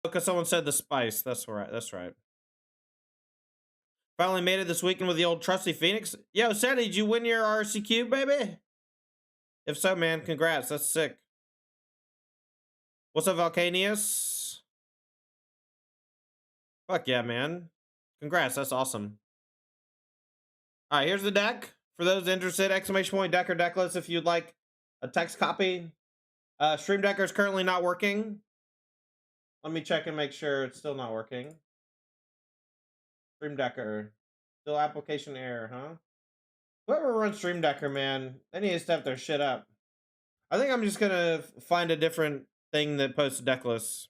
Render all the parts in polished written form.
Because someone said the spice. That's right. That's right. Finally made it this weekend with the old trusty Phoenix. Yo, Sandy, did you win your RCQ, baby? If so, man, congrats. That's sick. What's up, Volcanius? Fuck yeah, man. Congrats. That's awesome. All right, here's the deck. For those interested, exclamation point deck or decklist if you'd like a text copy. Stream Decker is currently not working. Let me check and make sure it's still not working. Stream Decker. Still application error, huh? Whoever runs Stream Decker, man, they need to step their shit up. I think I'm just gonna find a different thing that posts deck lists.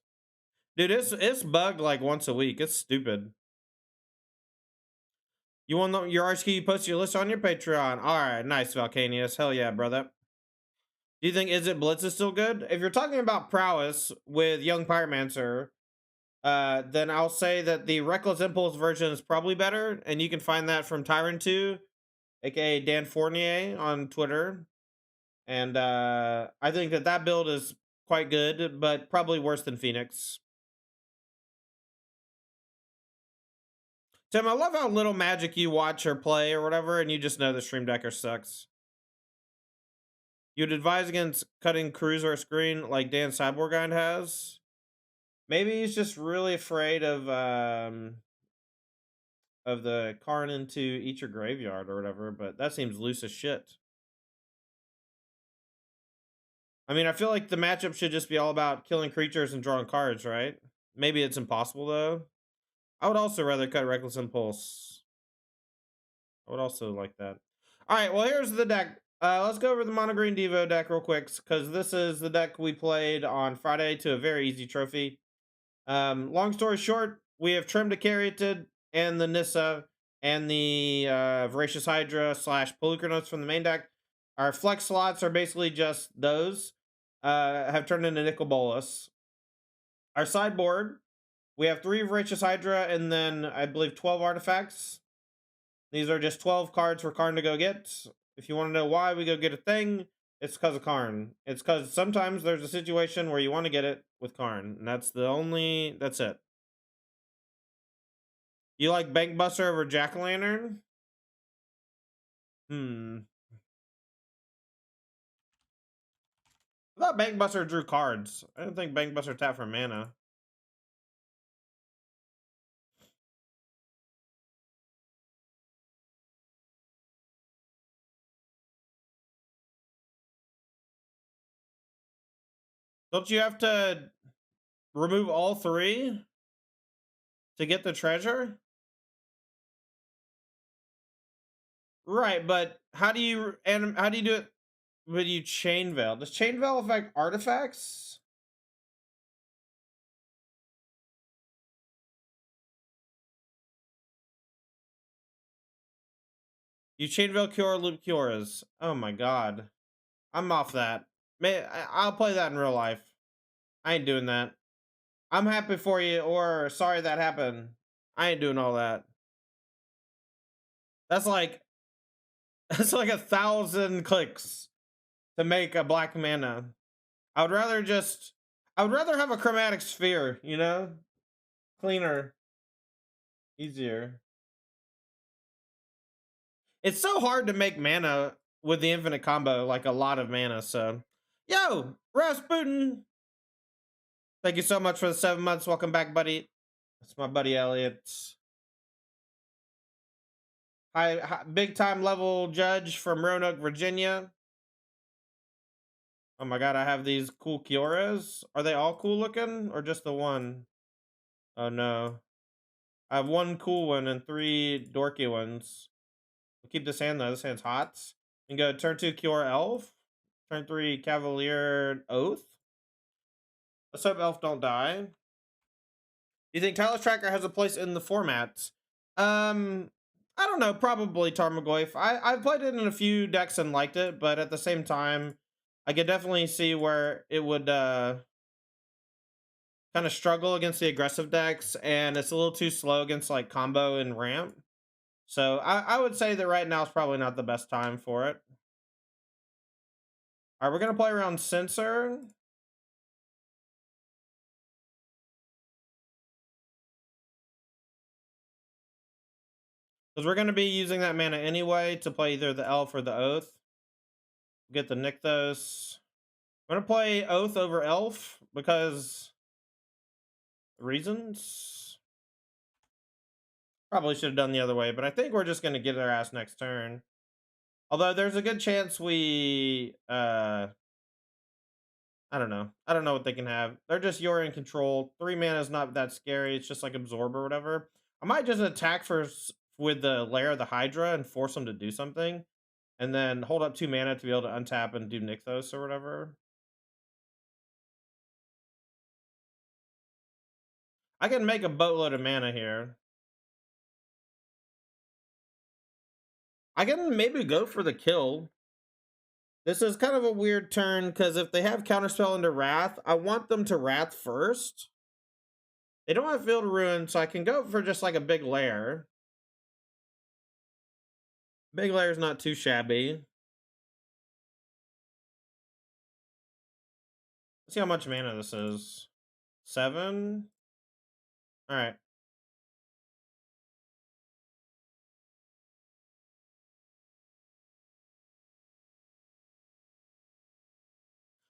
Dude, it's bugged like once a week. It's stupid. You want your RSQ, you post your list on your Patreon. Alright, nice, Valcanius. Hell yeah, brother. Do you think Is It Blitz is still good? If you're talking about prowess with Young Pyromancer, then I'll say that the Reckless Impulse version is probably better, and you can find that from Tyrant2, aka Dan Fournier on Twitter. And I think that build is quite good, but probably worse than Phoenix. Tim, I love how little Magic you watch or play or whatever, and you just know the Stream Decker sucks. You'd advise against cutting Cruiser screen like Dan Cyborg has. Maybe he's just really afraid of the Karn into Eat Your Graveyard or whatever, but that seems loose as shit. I mean, I feel like the matchup should just be all about killing creatures and drawing cards, right? Maybe it's impossible, though. I would also rather cut Reckless Impulse. I would also like that. All right, well, here's the deck. Let's go over the Mono Green Devo deck real quick, because this is the deck we played on Friday to a very easy trophy. Long story short, we have Trim to Caryatid and the Nissa and the Voracious Hydra / Polychronos from the main deck. Our flex slots are basically just those. Have turned into Nicol Bolas. Our sideboard, we have 3 Voracious Hydra and then I believe 12 artifacts. These are just 12 cards for Karn to go get. If you want to know why we go get a thing, it's because of Karn. It's because sometimes there's a situation where you want to get it with Karn, and that's it. You like Bankbuster over Jack-o'-lantern? I thought Bankbuster drew cards. I didn't think Bankbuster tapped for mana. Don't you have to remove all 3 to get the treasure? Right, but how do you do it when you Chain Veil? Does Chain Veil affect artifacts? You Chain Veil Cure Loop Cures. Oh my god. I'm off that. I'll play that in real life. I ain't doing that. I'm happy for you, or sorry that happened. I ain't doing all that. That's like 1,000 clicks to make a black mana. I would rather have a chromatic sphere, you know? Cleaner. Easier. It's so hard to make mana with the infinite combo, like a lot of mana, so. Yo, Rasputin! Thank you so much for the 7 months. Welcome back, buddy. That's my buddy Elliot. Hi, big time level judge from Roanoke, Virginia. Oh my god, I have these cool Kioras. Are they all cool looking or just the one? Oh no. I have 1 cool one and 3 dorky ones. We'll keep this hand though. This hand's hot. And go turn 2 Kiora Elf. Turn 3 Cavalier Oath. Let's hope Elf don't die. Do you think Tyler's Tracker has a place in the format? I don't know, probably Tarmogoyf. I've played it in a few decks and liked it, but at the same time, I could definitely see where it would kind of struggle against the aggressive decks, and it's a little too slow against like combo and ramp. So I would say that right now is probably not the best time for it. All right, we're gonna play around Censor. Because we're going to be using that mana anyway to play either the Elf or the Oath. Get the Nykthos. I'm going to play Oath over Elf because reasons. Probably should have done the other way, but I think we're just going to get our ass next turn. Although there's a good chance we, I don't know. I don't know what they can have. They're just you're in control. 3 mana is not that scary. It's just like absorb or whatever. I might just attack first with the Lair of the Hydra and force them to do something. And then hold up 2 mana to be able to untap and do Nykthos or whatever. I can make a boatload of mana here. I can maybe go for the kill. This is kind of a weird turn because if they have Counterspell into Wrath, I want them to Wrath first. They don't have Field Ruin, so I can go for just like a big lair. Big lair is not too shabby. Let's see how much mana this is. 7? Alright.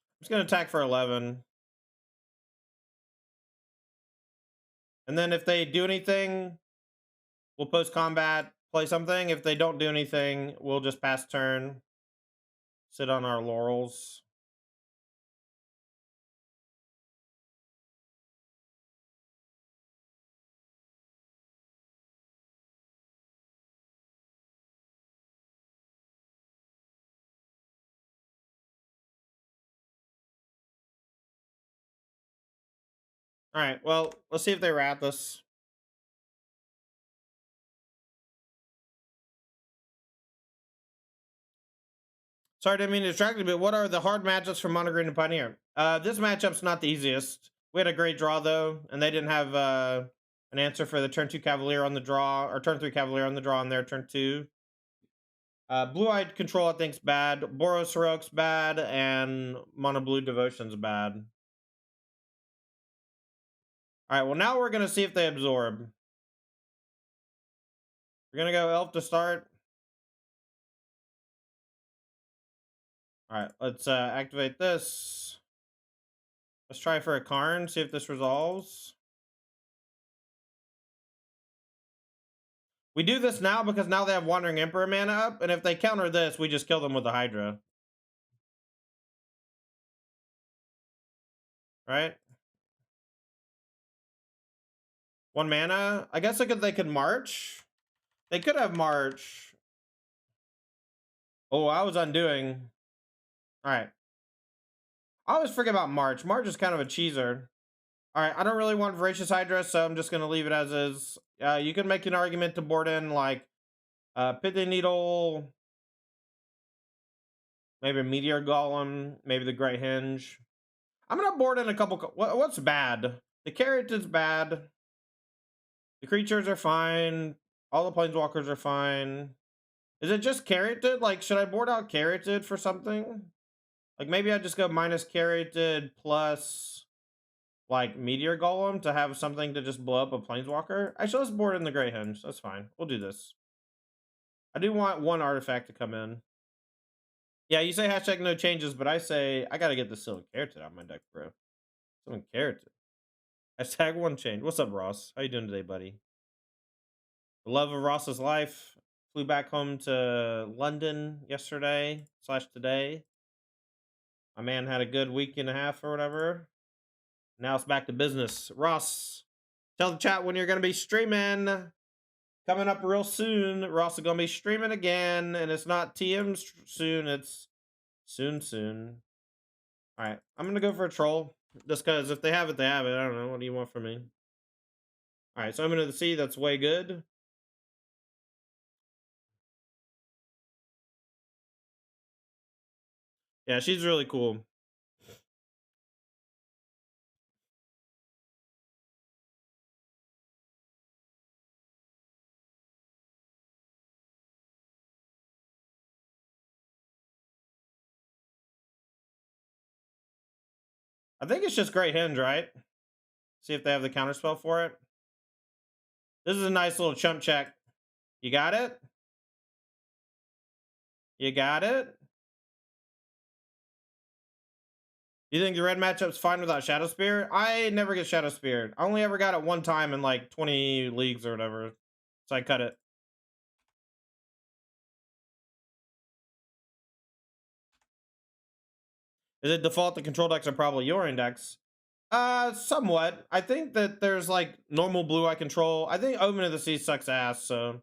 I'm just going to attack for 11. And then if they do anything, we'll post combat, play something. If they don't do anything, we'll just pass turn. Sit on our laurels. Alright, well, let's see if they wrap us. Sorry, I didn't mean to distract you, but what are the hard matchups for Mono Green and Pioneer? This matchup's not the easiest. We had a great draw, though, and they didn't have an answer for the turn 2 Cavalier on the draw, or turn 3 Cavalier on the draw on their turn 2. Blue-Eyed Control, I think, is bad. Boros Heroic's bad, and Mono Blue Devotion's bad. Alright, well, now we're going to see if they absorb. We're going to go Elf to start. Alright, let's activate this. Let's try for a Karn, see if this resolves. We do this now because now they have Wandering Emperor mana up, and if they counter this, we just kill them with the Hydra. Right? 1 mana? I guess they could March. They could have March. Oh, I was undoing. Alright. I always forget about March. March is kind of a cheeser. Alright, I don't really want Voracious Hydra, so I'm just going to leave it as is. You can make an argument to board in, like, Pithy Needle, maybe Meteor Golem, maybe the Great Hinge. I'm going to board in a couple... What's bad? The Carrot is bad. The creatures are fine. All the planeswalkers are fine. Is it just Carroted? Like, should I board out Carroted for something? Like, maybe I just go minus Carroted plus, like, Meteor Golem to have something to just blow up a planeswalker. Actually, let's board in the Grey Hinge. That's fine. We'll do this. I do want 1 artifact to come in. Yeah, you say hashtag no changes, but I say I gotta get the Silver Carroted out of my deck, bro. Silver Carroted. Hashtag 1 change. What's up, Ross? How you doing today, buddy? The love of Ross's life. Flew back home to London yesterday / today. My man had a good week and a half or whatever. Now it's back to business. Ross, tell the chat when you're going to be streaming. Coming up real soon. Ross is going to be streaming again. And it's not TM soon. It's soon. All right. I'm going to go for a troll. Just because if they have it, they have it. I don't know. What do you want from me? All right. So I'm into the sea. That's way good. Yeah, she's really cool. I think it's just Great Hinge, right? See if they have the counterspell for it. This is a nice little chump check. You got it? You got it? You think the red matchup's fine without Shadow Spear? I never get Shadow Spear. I only ever got it one time in like 20 leagues or whatever. So I cut it. Is it default the control decks are probably your index? Somewhat. I think that there's like normal blue I control. I think Omen of the Sea sucks ass, so.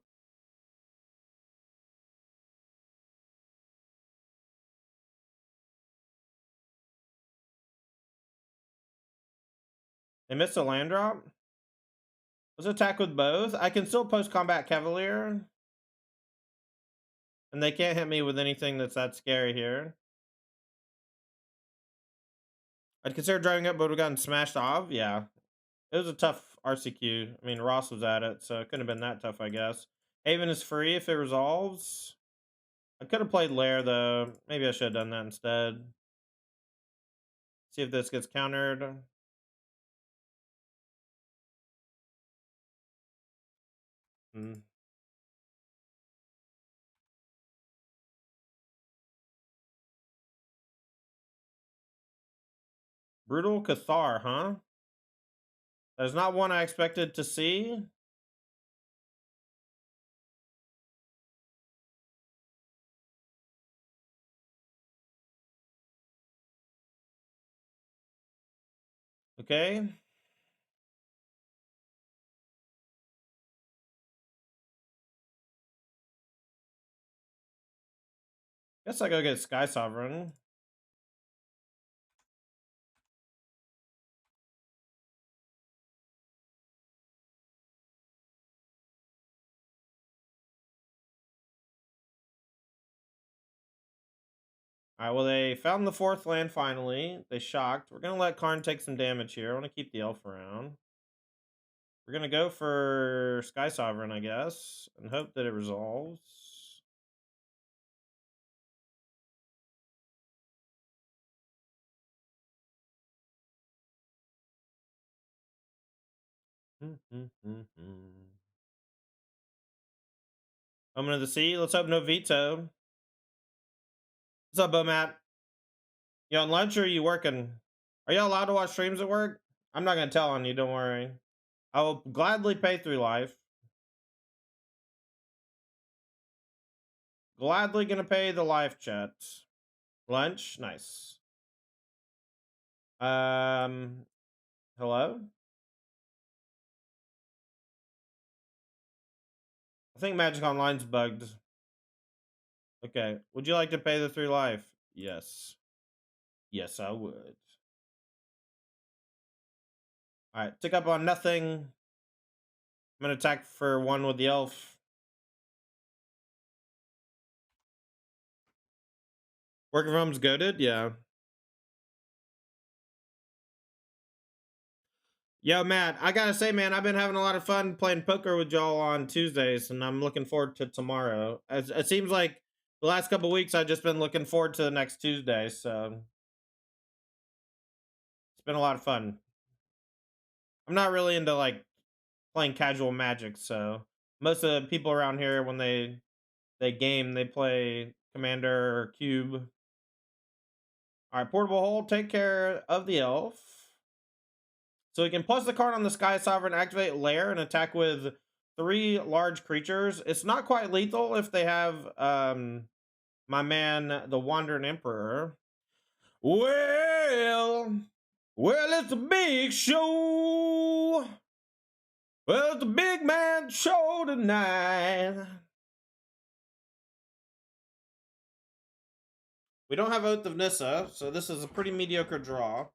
They missed a land drop? Let's attack with both. I can still post combat Cavalier. And they can't hit me with anything that's that scary here. I'd consider driving up, but we've gotten smashed off. Yeah. It was a tough RCQ. I mean, Ross was at it, so it couldn't have been that tough, I guess. Haven is free if it resolves. I could have played Lair, though. Maybe I should have done that instead. See if this gets countered. Brutal Cathar, huh? That is not one I expected to see. Okay. Guess I go get Sky Sovereign. Alright, well, they found the fourth land finally. They shocked. We're going to let Karn take some damage here. I want to keep the elf around. We're going to go for Sky Sovereign, I guess, and hope that it resolves. Omen of the Sea. Let's hope no veto. What's up, Bomat? You on lunch or are you working? Are you allowed to watch streams at work? I'm not going to tell on you, don't worry. I will gladly pay through life. Gladly going to pay the live chat. Lunch? Nice. Hello? I think Magic Online's bugged. Okay. Would you like to pay the 3 life? Yes. Yes, I would. Alright, tick up on nothing. I'm gonna attack for 1 with the elf. Working from home's goated? Yeah. Yo, Matt, I gotta say, man, I've been having a lot of fun playing poker with y'all on Tuesdays, and I'm looking forward to tomorrow. It seems like the last couple weeks I've just been looking forward to the next Tuesday, so it's been a lot of fun. I'm not really into like playing casual Magic, so most of the people around here when they game, they play Commander or Cube. All right, Portable Hold, take care of the elf. So we can plus the card on the Sky Sovereign, activate Lair, and attack with 3 large creatures. It's not quite lethal if they have my man, the Wandering Emperor. Well, it's a big show. Well, it's a big man show tonight. We don't have Oath of Nissa, so this is a pretty mediocre draw.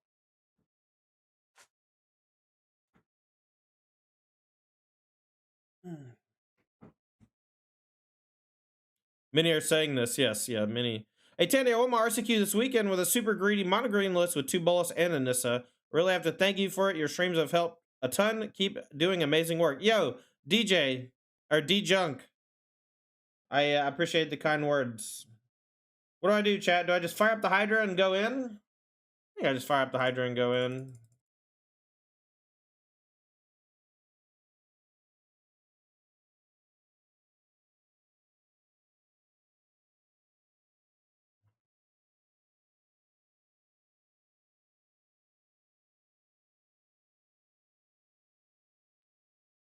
Many are saying this, yes, yeah, many. Hey, Tandy, I won my RCQ this weekend with a super greedy mono green list with 2 Bolas and a Nissa. Really have to thank you for it. Your streams have helped a ton. Keep doing amazing work. Yo, DJ, or D-Junk, I appreciate the kind words. What do I do, chat? Do I just fire up the Hydra and go in? I think I just fire up the Hydra and go in.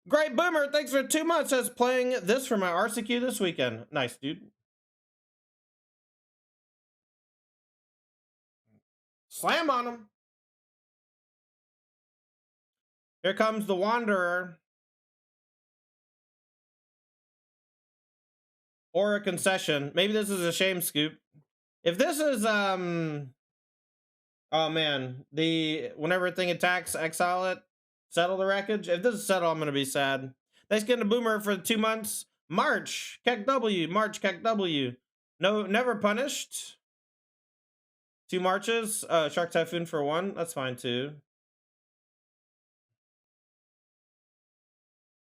Great Boomer, thanks for 2 months. Says playing this for my RCQ this weekend. Nice, dude. Slam on him. Here comes the Wanderer. Or a concession. Maybe this is a shame scoop. If this is oh man, the whenever a thing attacks, exile it, settle the wreckage. If this is settle, I'm gonna be sad. Thanks again to Boomer for the 2 months. March, Keck W, March, Keck W. No, never punished. 2 marches. Shark Typhoon for 1. That's fine too.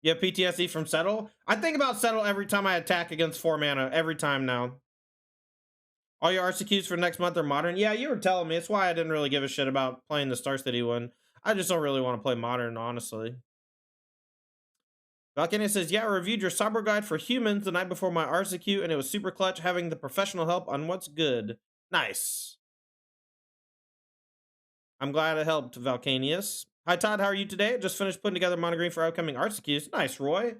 You have PTSD from settle? I think about settle every time I attack against 4 mana. Every time now. All your RCQs for next month are modern? Yeah, you were telling me. It's why I didn't really give a shit about playing the Star City one. I just don't really want to play modern, honestly. Valkynia says, yeah, I reviewed your cyber guide for humans the night before my RCQ, and it was super clutch having the professional help on what's good. Nice. I'm glad it helped, Valcanius. Hi, Todd. How are you today? Just finished putting together Mono Green for upcoming RCQs. Nice, Roy.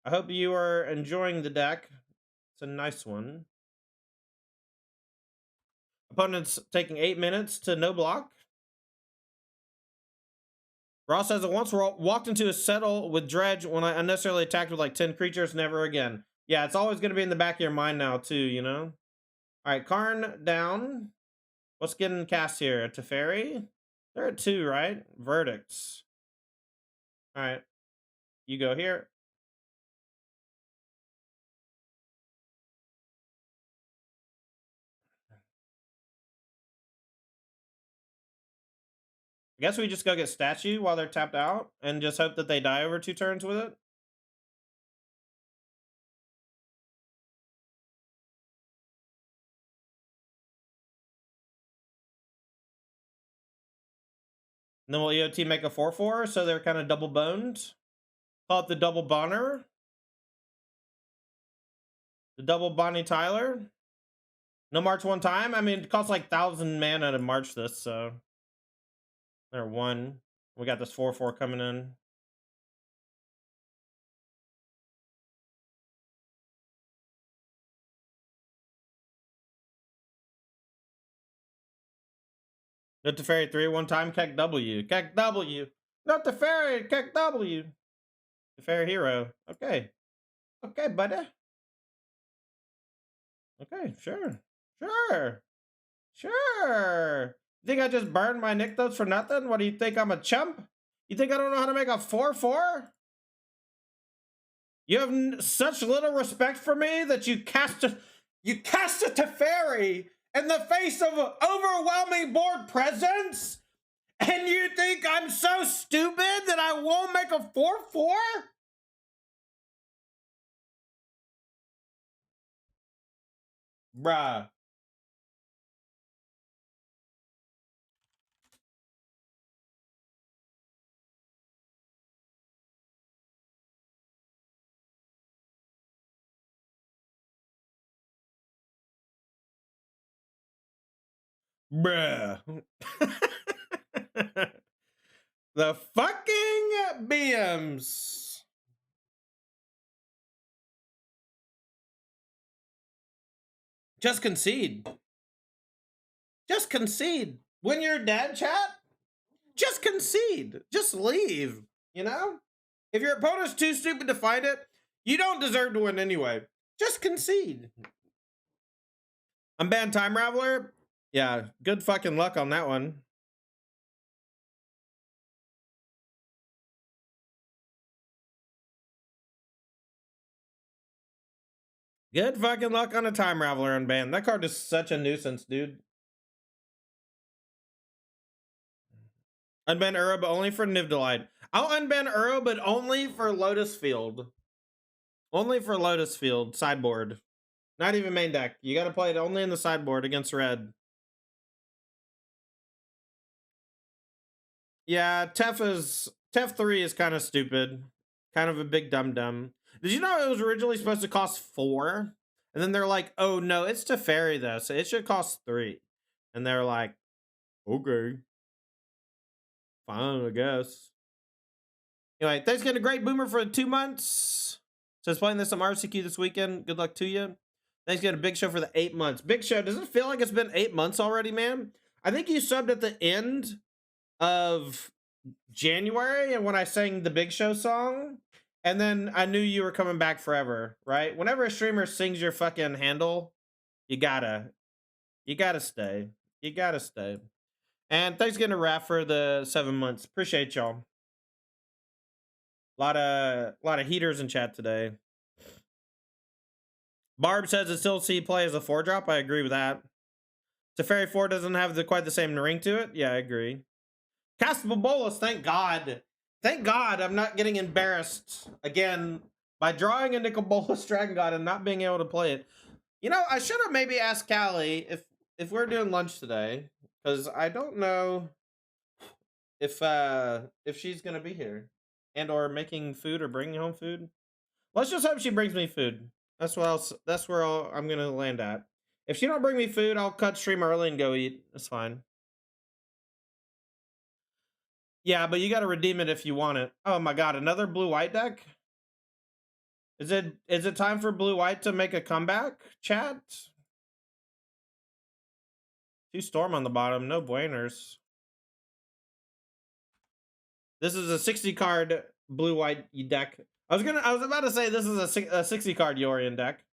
I hope you are enjoying the deck. It's a nice one. Opponent's taking 8 minutes to no block. Ross says, I once walked into a settle with Dredge when I unnecessarily attacked with like 10 creatures. Never again. Yeah, it's always going to be in the back of your mind now, too, you know? All right, Karn down. What's getting cast here? A Teferi? They're at 2, right? Verdicts. All right. You go here. I guess we just go get Statue while they're tapped out and just hope that they die over 2 turns with it. And then will EOT make a 4/4 so they're kind of double boned? Call it the double Bonner. The double Bonnie Tyler. No march 1 time? I mean, it costs like 1,000 mana to march this, so. There 1. We got this 4/4 coming in. Not the Fairy 3 1 time, Keck W. Keck W. Not the Fairy, Keck W. The Fairy Hero. Okay. Okay, buddy. Okay, sure. Sure. Sure. You think I just burned my Nykthos for nothing? What do you think, I'm a chump? You think I don't know how to make a 4/4? You have such little respect for me that you cast a Teferi in the face of overwhelming board presence? And you think I'm so stupid that I won't make a 4/4? Bruh. Bruh. The fucking BMs. Just concede. Just concede. When you're dead, chat, just concede. Just leave. You know? If your opponent's too stupid to fight it, you don't deserve to win anyway. Just concede. Unbanned Time Raveler? Yeah, good fucking luck on that one. Good fucking luck on a Time Raveler unbanned. That card is such a nuisance, dude. Unban Uro, but only for Nivdalite. I'll unban Uro, but only for Lotus Field. Only for Lotus Field, sideboard. Not even main deck. You gotta play it only in the sideboard against red. Yeah, Tef 3 is kind of stupid. Kind of a big dum-dum. Did you know it was originally supposed to cost 4? And then they're like, oh no, it's Teferi though, so it should cost 3. And they're like, okay. Fine, I guess. Anyway, thanks again to Great Boomer for 2 months. Says playing this on RCQ this weekend. Good luck to you. Thanks again to Big Show for the 8 months. Big Show, does it feel like it's been 8 months already, man? I think you subbed at the end of January and when I sang the Big Show song, and then I knew you were coming back forever, right? Whenever a streamer sings your fucking handle, you gotta stay. You gotta stay. And thanks again to Raph for the 7 months. Appreciate y'all. Lot of heaters in chat today. Barb says it still see play as a 4-drop. I agree with that. Teferi 4 doesn't have quite the same ring to it. Yeah, I agree. Castable Bolas, thank God. Thank God I'm not getting embarrassed again by drawing a Nicol Bolas Dragon God and not being able to play it. You know, I should have maybe asked Callie if we're doing lunch today, because I don't know if she's gonna be here and or making food or bringing home food. Let's just hope she brings me food. That's where I'm gonna land at. If she don't bring me food, I'll cut stream early and go eat. That's fine. Yeah, but you got to redeem it if you want it. Oh my god, another blue-white deck? Is it time for blue-white to make a comeback, chat? 2 Storm on the bottom, no Bueners. This is a 60-card blue-white deck. I was about to say this is a 60-card Yorion deck.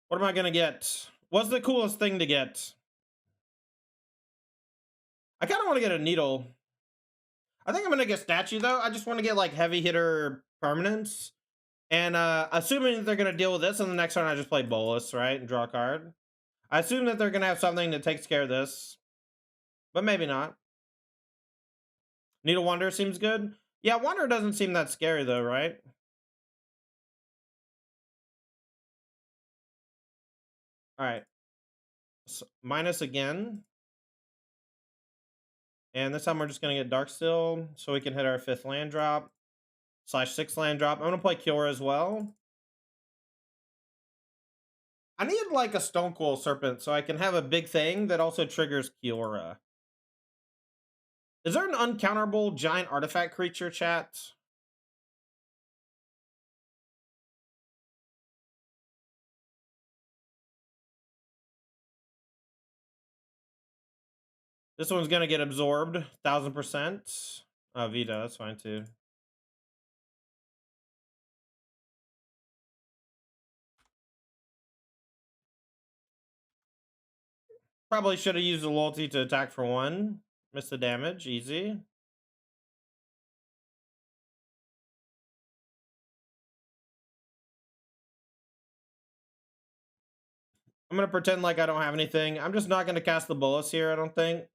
What am I gonna get? What's the coolest thing to get? I kind of want to get a needle. I think I'm gonna get statue though. I just want to get like heavy hitter permanents. And assuming they're gonna deal with this in the next turn, I just play Bolas, right? And draw a card. I assume that they're gonna have something that takes care of this. But maybe not. Needle Wonder seems good. Yeah, Wonder doesn't seem that scary though, right? Alright. So, minus again. And this time we're just gonna get Darksteel so we can hit our 5th land drop. / 6th land drop. I'm gonna play Kiora as well. I need like a Stonecoil Serpent so I can have a big thing that also triggers Kiora. Is there an uncounterable giant artifact creature, chat? This one's gonna get absorbed, 1000%. Vita, that's fine too. Probably should have used the loyalty to attack for 1. Missed the damage, easy. I'm gonna pretend like I don't have anything. I'm just not gonna cast the Bolas here, I don't think.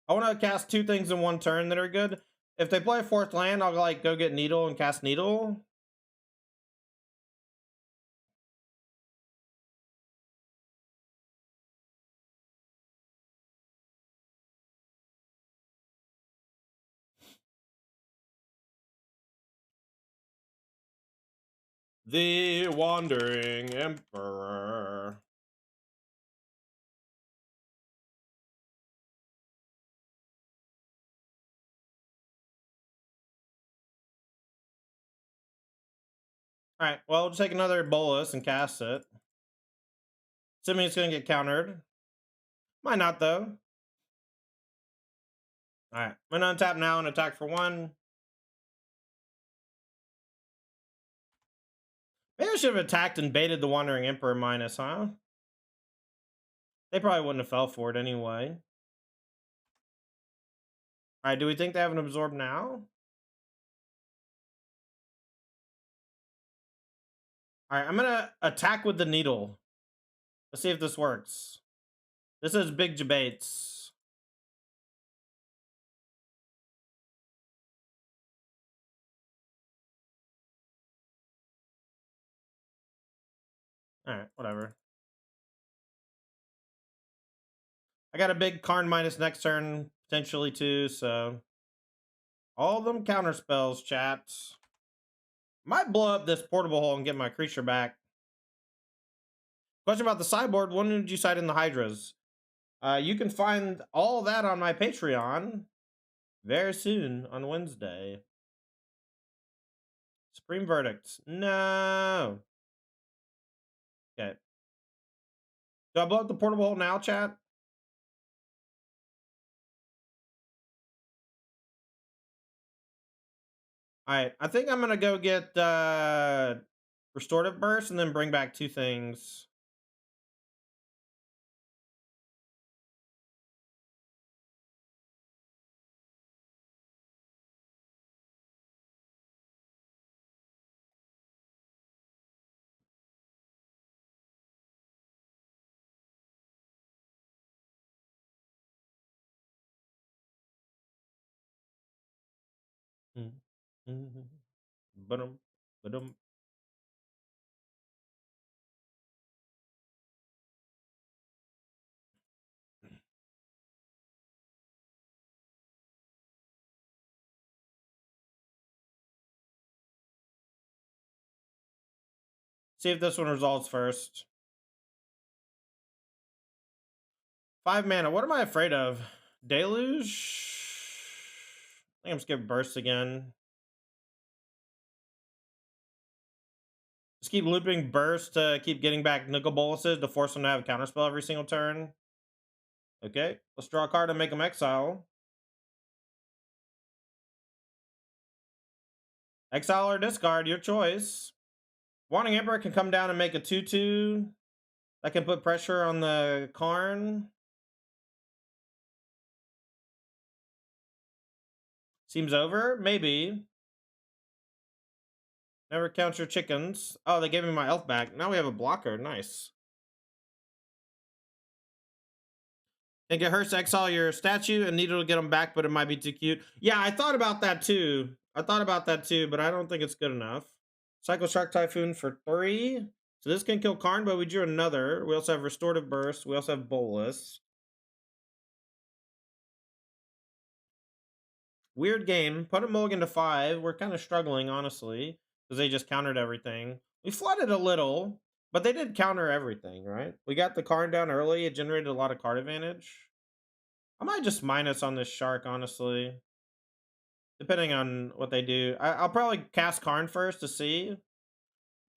I want to cast 2 things in 1 turn that are good. If they play a 4th land, I'll like go get Needle and cast Needle. The Wandering Emperor. Alright, well, we'll just take another Bolas and cast it. Assuming it's gonna get countered. Might not, though. Alright, I'm gonna untap now and attack for 1. Maybe I should have attacked and baited the Wandering Emperor minus, huh? They probably wouldn't have fell for it anyway. Alright, do we think they have an absorb now? Alright, I'm gonna attack with the Needle. Let's see if this works. This is big debates. Alright, whatever. I got a big Karn minus next turn, potentially too, so... all of them counter spells, chat. Might blow up this portable hole and get my creature back. Question about the sideboard. When did you cite in the Hydras? You can find all that on my Patreon very soon on Wednesday. Supreme Verdict. No. Okay. Do I blow up the portable hole now, chat? Alright, I think I'm gonna go get Restorative Burst and then bring back 2 things. Ba-dum, ba-dum. See if this one resolves first. 5 mana. What am I afraid of? Deluge? I think I'm scared of Burst again. Just keep looping Burst to keep getting back Nicol Bolas's to force them to have a counterspell every single turn. Okay, let's draw a card and make them exile. Exile or discard, your choice. Wanting Emperor can come down and make a 2/2. That can put pressure on the Karn. Seems over? Maybe. Never count your chickens. Oh, they gave me my elf back. Now we have a blocker. Nice. Think it hurts to exile your statue and Needle to get them back, but it might be too cute. Yeah, I thought about that too. But I don't think it's good enough. Cycle Shark Typhoon for 3. So this can kill Karn, but we drew another. We also have Restorative Burst. We also have Bolas. Weird game. Put a mulligan to 5. We're kind of struggling, honestly, because they just countered everything. We flooded a little, but they did counter everything, right? We got the Karn down early. It generated a lot of card advantage. I might just minus on this Shark, honestly, depending on what they do. I'll probably cast Karn first to see.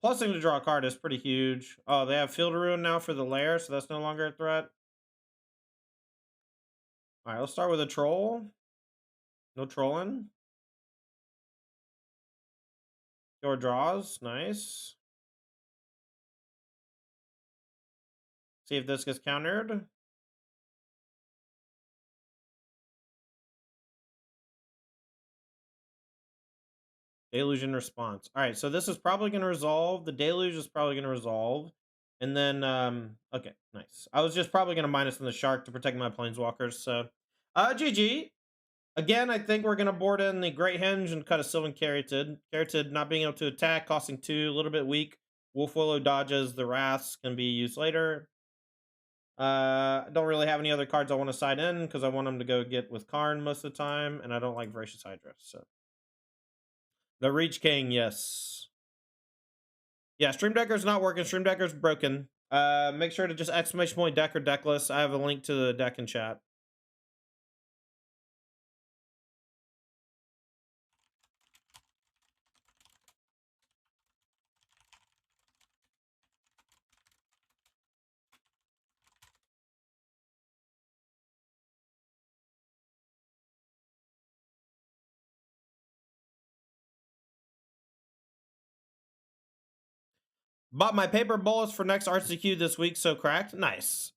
Plusing to draw a card is pretty huge. Oh, they have Field Ruin now for the lair, so that's no longer a threat. All right, let's start with a Troll. No trolling. Your draws, nice. See if this gets countered. Deluge in response. All right, so this is probably going to resolve. The Deluge is probably going to resolve. And then, okay, nice. I was just probably going to minus on the Shark to protect my Planeswalkers, so. GG. Again, I think we're going to board in the Great Henge and cut a Sylvan Caryatid. Caryatid not being able to attack, costing 2, a little bit weak. Wolf Willow dodges, the Wraths can be used later. I don't really have any other cards I want to side in because I want them to go get with Karn most of the time, and I don't like Voracious Hydra, so. The Reach King, yes. Yeah, Stream Decker's not working. Stream Decker's broken. Make sure to just exclamation point deck or deckless. I have a link to the deck in chat. Bought my paper Bolas for next RCQ this week, so cracked. Nice.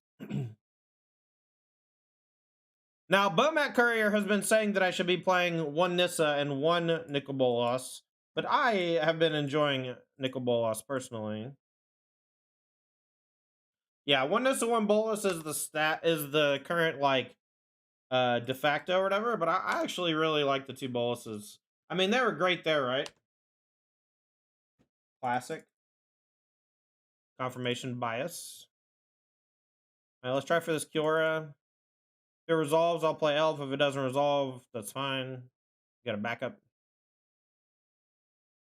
Now, Bomat Courier has been saying that I should be playing 1 Nissa and 1 Nicol Bolas, but I have been enjoying Nicol Bolas personally. Yeah, 1 Nissa, 1 Bolas is the current like de facto or whatever, but I actually really like the 2 Bolases. I mean, they were great there, right? Classic. Confirmation bias. All right, let's try for this Kiora. If it resolves, I'll play Elf. If it doesn't resolve, that's fine. You got a backup.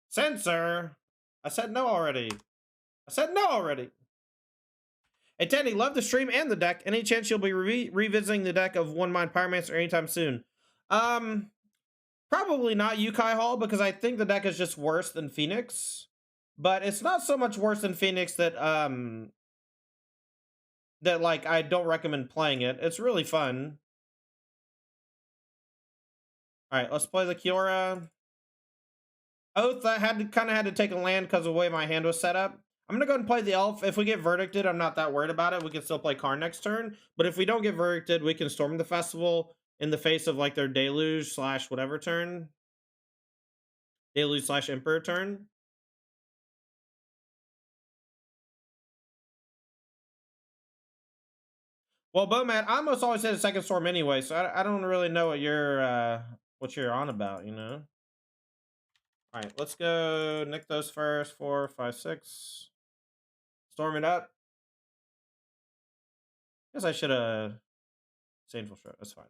Censor! I said no already. Hey, Tandy, love the stream and the deck. Any chance you'll be revisiting the deck of One Mind Pyromancer anytime soon? Probably not Yukai Hall, because I think the deck is just worse than Phoenix. But it's not so much worse than Phoenix that like I don't recommend playing it. It's really fun. All right, let's play the Kiora. Oath, I kind of had to take a land because of the way my hand was set up. I'm gonna go ahead and play the elf. If we get verdicted, I'm not that worried about it. We can still play Karn next turn. But if we don't get verdicted, we can storm the festival in the face of like their deluge / whatever turn. Deluge / emperor turn. Well, Bowman, I almost always hit a second storm anyway, so I don't really know what you're on about, you know. All right, let's go Nykthos first. 4, 5, 6. Storm it up. Guess I should have Saneful Stroke. That's fine.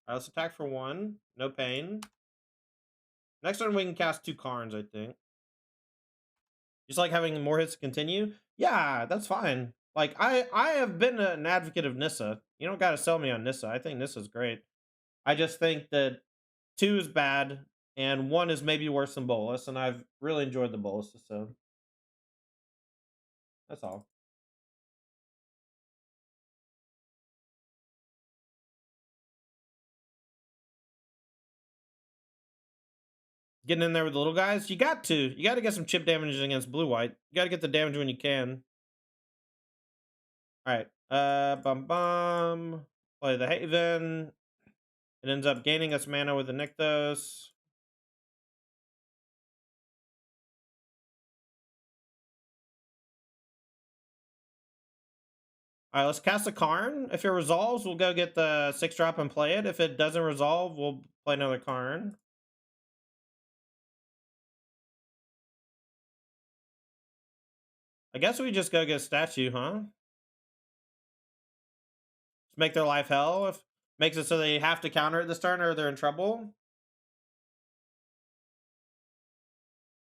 Let's attack for 1. No pain. Next turn we can cast 2 Karns, I think. Just like having more hits to continue. Yeah, that's fine. Like I have been an advocate of Nissa. You don't got to sell me on Nissa. I think Nissa's great. I just think that 2 is bad and 1 is maybe worse than Bolas, and I've really enjoyed the Bolas, so that's all. Getting in there with the little guys, you got to get some chip damage against blue white. You got to get the damage when you can. All right, play the Haven. It ends up gaining us mana with the Nykthos. All right, let's cast a Karn. If it resolves, we'll go get the 6-drop and play it. If it doesn't resolve, we'll play another Karn. I guess we just go get statue, huh? Just make their life hell. If makes it so they have to counter it this turn or they're in trouble.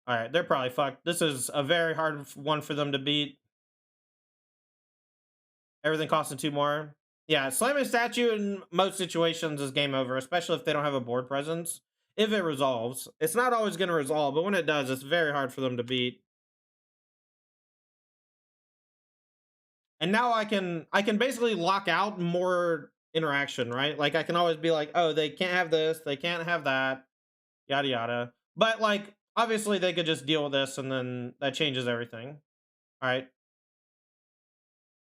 All right, they're probably fucked. This is a very hard one for them to beat. Everything costing 2 more. Yeah, slamming statue in most situations is game over, especially if they don't have a board presence. If it resolves, it's not always going to resolve, but when it does, it's very hard for them to beat. And now I can basically lock out more interaction, right? Like I can always be like, oh, they can't have this, they can't have that, yada yada. But like obviously they could just deal with this and then that changes everything. All right.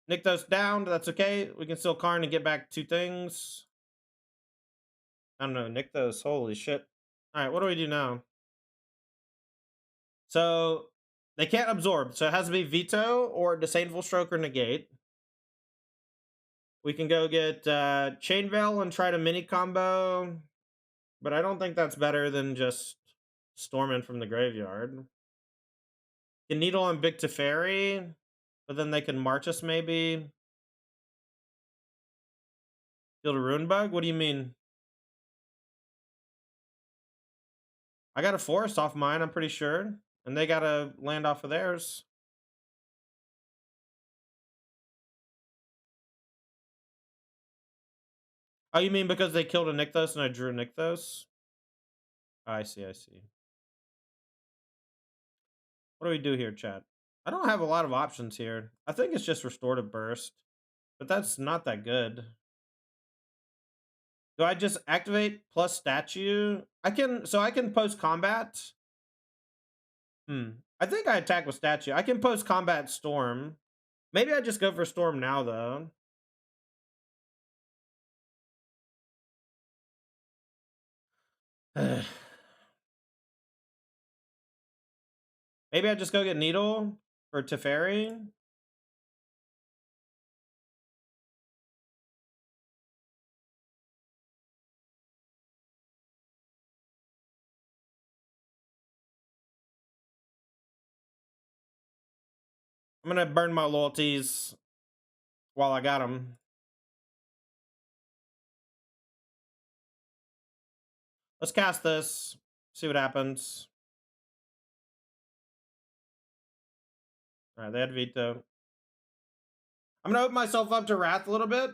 Nykthos down, that's okay. We can still Karn and get back 2 things. I don't know, Nykthos, holy shit. All right, what do we do now? So they can't absorb, so it has to be veto or disdainful stroke or negate. We can go get Chain Veil and try to mini combo, but I don't think that's better than just storming from the graveyard. Can Needle on Big Teferi, but then they can march us maybe. Field a Rune Bug? What do you mean? I got a forest off mine, I'm pretty sure. And they got a land off of theirs. Oh, you mean because they killed a Nykthos and I drew a Nykthos? Oh, I see, I see. What do we do here, chat? I don't have a lot of options here. I think it's just Restorative Burst, but that's not that good. Do I just activate plus statue? I can post combat. I think I attack with statue. I can post combat storm. Maybe I just go for storm now though. Maybe I just go get Needle for Teferi. I'm gonna burn my loyalties while I got them. Let's cast this. See what happens. All right, they had veto. I'm gonna open myself up to Wrath a little bit.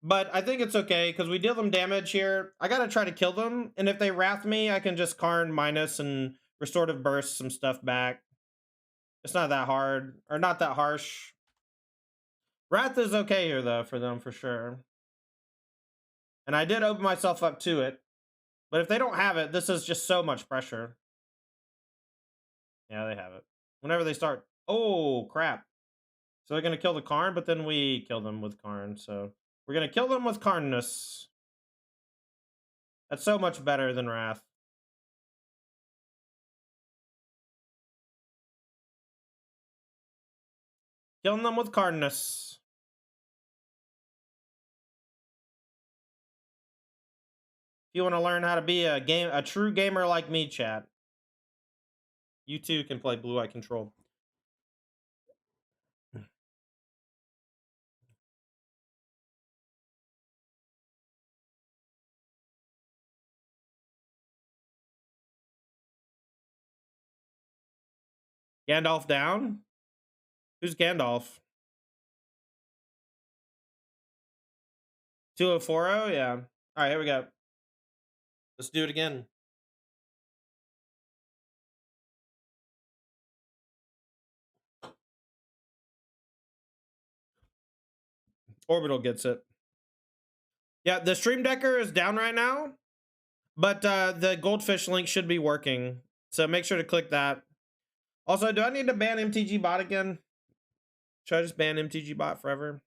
But I think it's okay, because we deal them damage here. I gotta try to kill them, and if they Wrath me, I can just Karn minus and Restorative Burst some stuff back. It's not that hard, or not that harsh. Wrath is okay here, though, for them, for sure. And I did open myself up to it. But if they don't have it, this is just so much pressure. Yeah, they have it. Whenever they start... Oh, crap. So they're gonna kill the Karn, but then we kill them with Karn, so... We're gonna kill them with Karnness. That's so much better than Wrath. Killing them with Karnness. If you want to learn how to be a true gamer like me, chat, you too can play Blue-White Control. Gandalf down? Who's Gandalf? 2040? Yeah. Alright, here we go. Let's do it again. Orbital gets it. Yeah, the Stream Decker is down right now, but the Goldfish link should be working. So make sure to click that. Also, do I need to ban MTG Bot again? Should I just ban MTG Bot forever?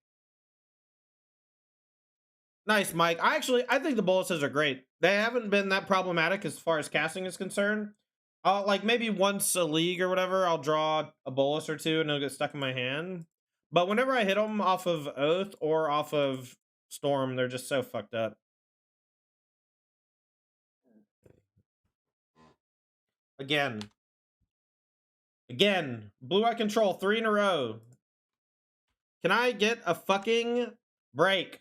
Nice, Mike. I think the Boluses are great. They haven't been that problematic as far as casting is concerned. Like maybe once a league or whatever, I'll draw a Bolus or two and it'll get stuck in my hand. But whenever I hit them off of Oath or off of Storm, they're just so fucked up. Again. Blue-Eye Control, 3 in a row. Can I get a fucking break?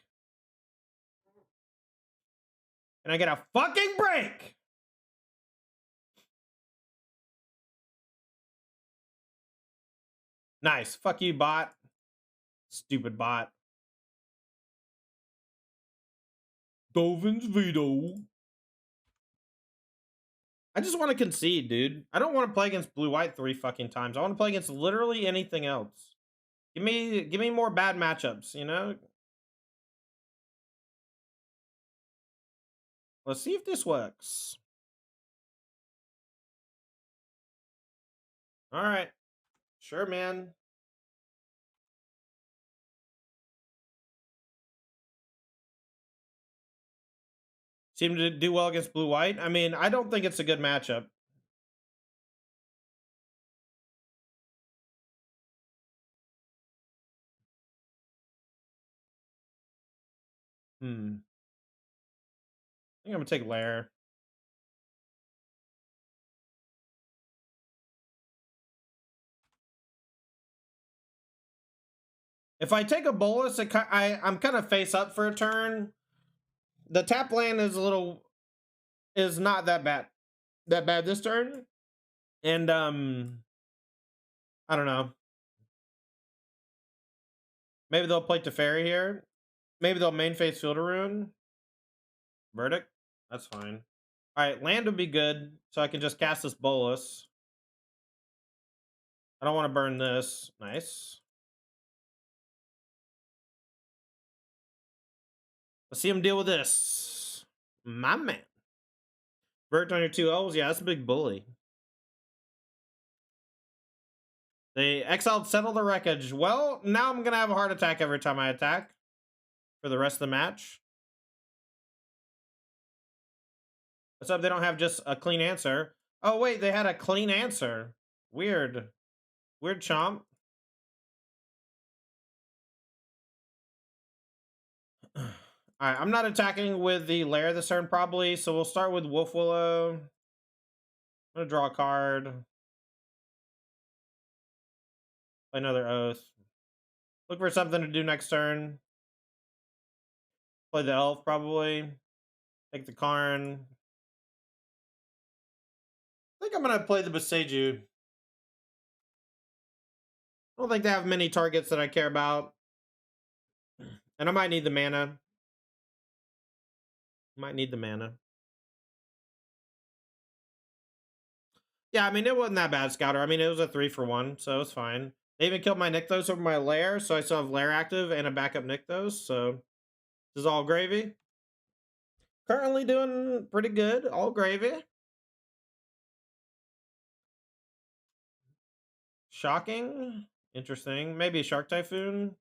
Can I get a fucking break? Nice. Fuck you, bot. Stupid bot. Dovin's veto. I just want to concede, dude. I don't want to play against blue-white 3 fucking times. I want to play against literally anything else. Give me more bad matchups, you know? Let's see if this works. All right. Sure, man. Seem to do well against blue-white. I mean, I don't think it's a good matchup. I think I'm gonna take Lair. If I take a Bolus, I'm kind of face up for a turn. The tap land is not that bad this turn. And I don't know. Maybe they'll play Teferi here. Maybe they'll main face Field of Ruin. Verdict? That's fine. Alright, land would be good, so I can just cast this Bolus. I don't want to burn this. Nice. Let's see him deal with this. My man. Vert on your 2 L's? Yeah, that's a big bully. They exiled Settle the Wreckage. Well, now I'm going to have a heart attack every time I attack for the rest of the match. What's up? They don't have just a clean answer. Oh, wait, they had a clean answer. Weird. Weird chomp. Alright, I'm not attacking with the Lair this turn, probably, so we'll start with Wolf Willow. I'm going to draw a card. Play another Oath. Look for something to do next turn. Play the Elf, probably. Take the Karn. I think I'm going to play the Boseiju. I don't think they have many targets that I care about. And I might need the mana. Might need the mana. Yeah, I mean, it wasn't that bad, Scouter. I mean, it was a 3-for-1, so it's fine. They even killed my Nykthos over my lair, so I still have lair active and a backup Nykthos, so this is all gravy. Currently doing pretty good, all gravy. Shocking. Interesting. Maybe a Shark Typhoon.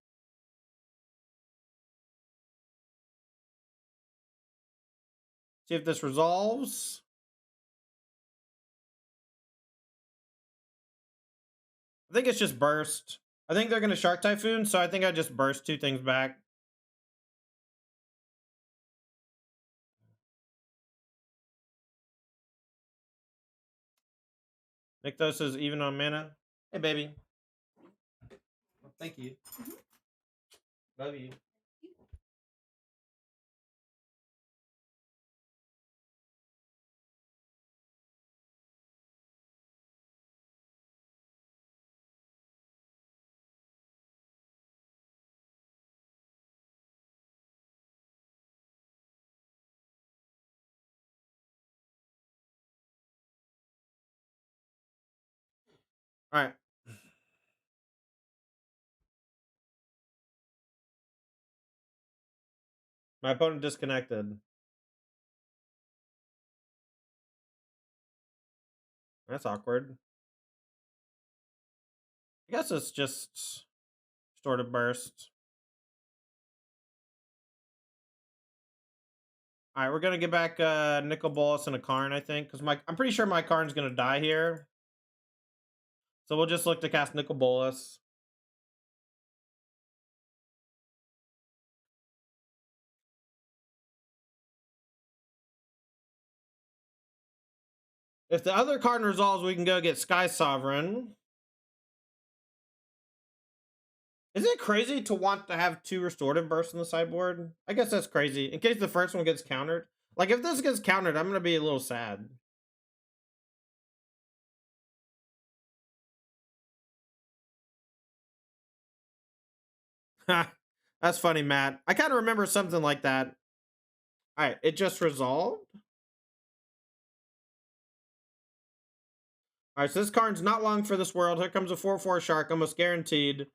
See if this resolves. I think it's just burst. I think they're going to Shark Typhoon, so I think I just burst 2 things back. Nykthos is even on mana. Hey, baby. Thank you. Love you. All right. My opponent disconnected. That's awkward. I guess it's just sort of burst. All right, we're gonna get back Nicol Bolas and a Karn, I think, because I'm pretty sure my Karn's gonna die here. So we'll just look to cast Nicol Bolas. If the other Karn resolves, we can go get Sky Sovereign. Is it crazy to want to have 2 restorative bursts in the sideboard? I guess that's crazy. In case the first one gets countered. Like, if this gets countered, I'm gonna be a little sad. That's funny, Matt. I kind of remember something like that. All right, it just resolved. All right, so this Karn's not long for this world. Here comes a 4/4 Shark, almost guaranteed.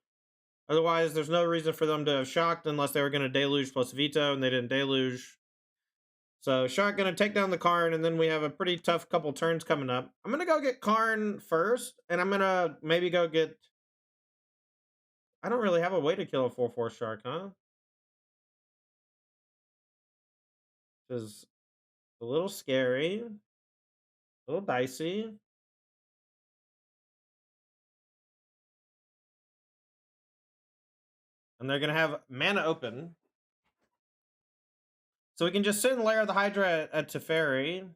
Otherwise, there's no reason for them to have shocked unless they were going to deluge plus veto, and they didn't deluge. So Shark going to take down the Karn, and then we have a pretty tough couple turns coming up. I'm going to go get Karn first, and I'm going to maybe go get... I don't really have a way to kill a 4/4 Shark, huh? Which is a little scary. A little dicey. And they're going to have mana open. So we can just sit and layer the Hydra at Teferi.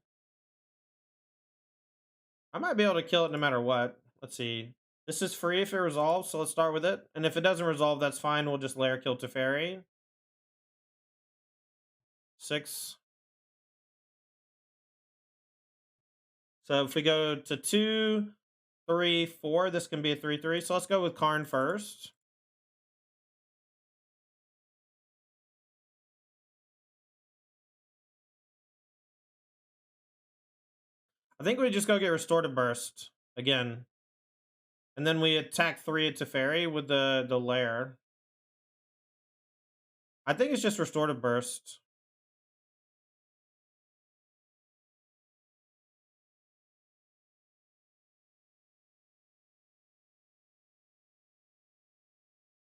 I might be able to kill it no matter what. Let's see. This is free if it resolves, so let's start with it. And if it doesn't resolve, that's fine. We'll just layer kill Teferi. 6. So if we go to 2, 3, 4, this can be a 3/3. So let's go with Karn first. I think we just go get Restorative Burst again. And then we attack 3 at Teferi with the lair. I think it's just Restorative Burst.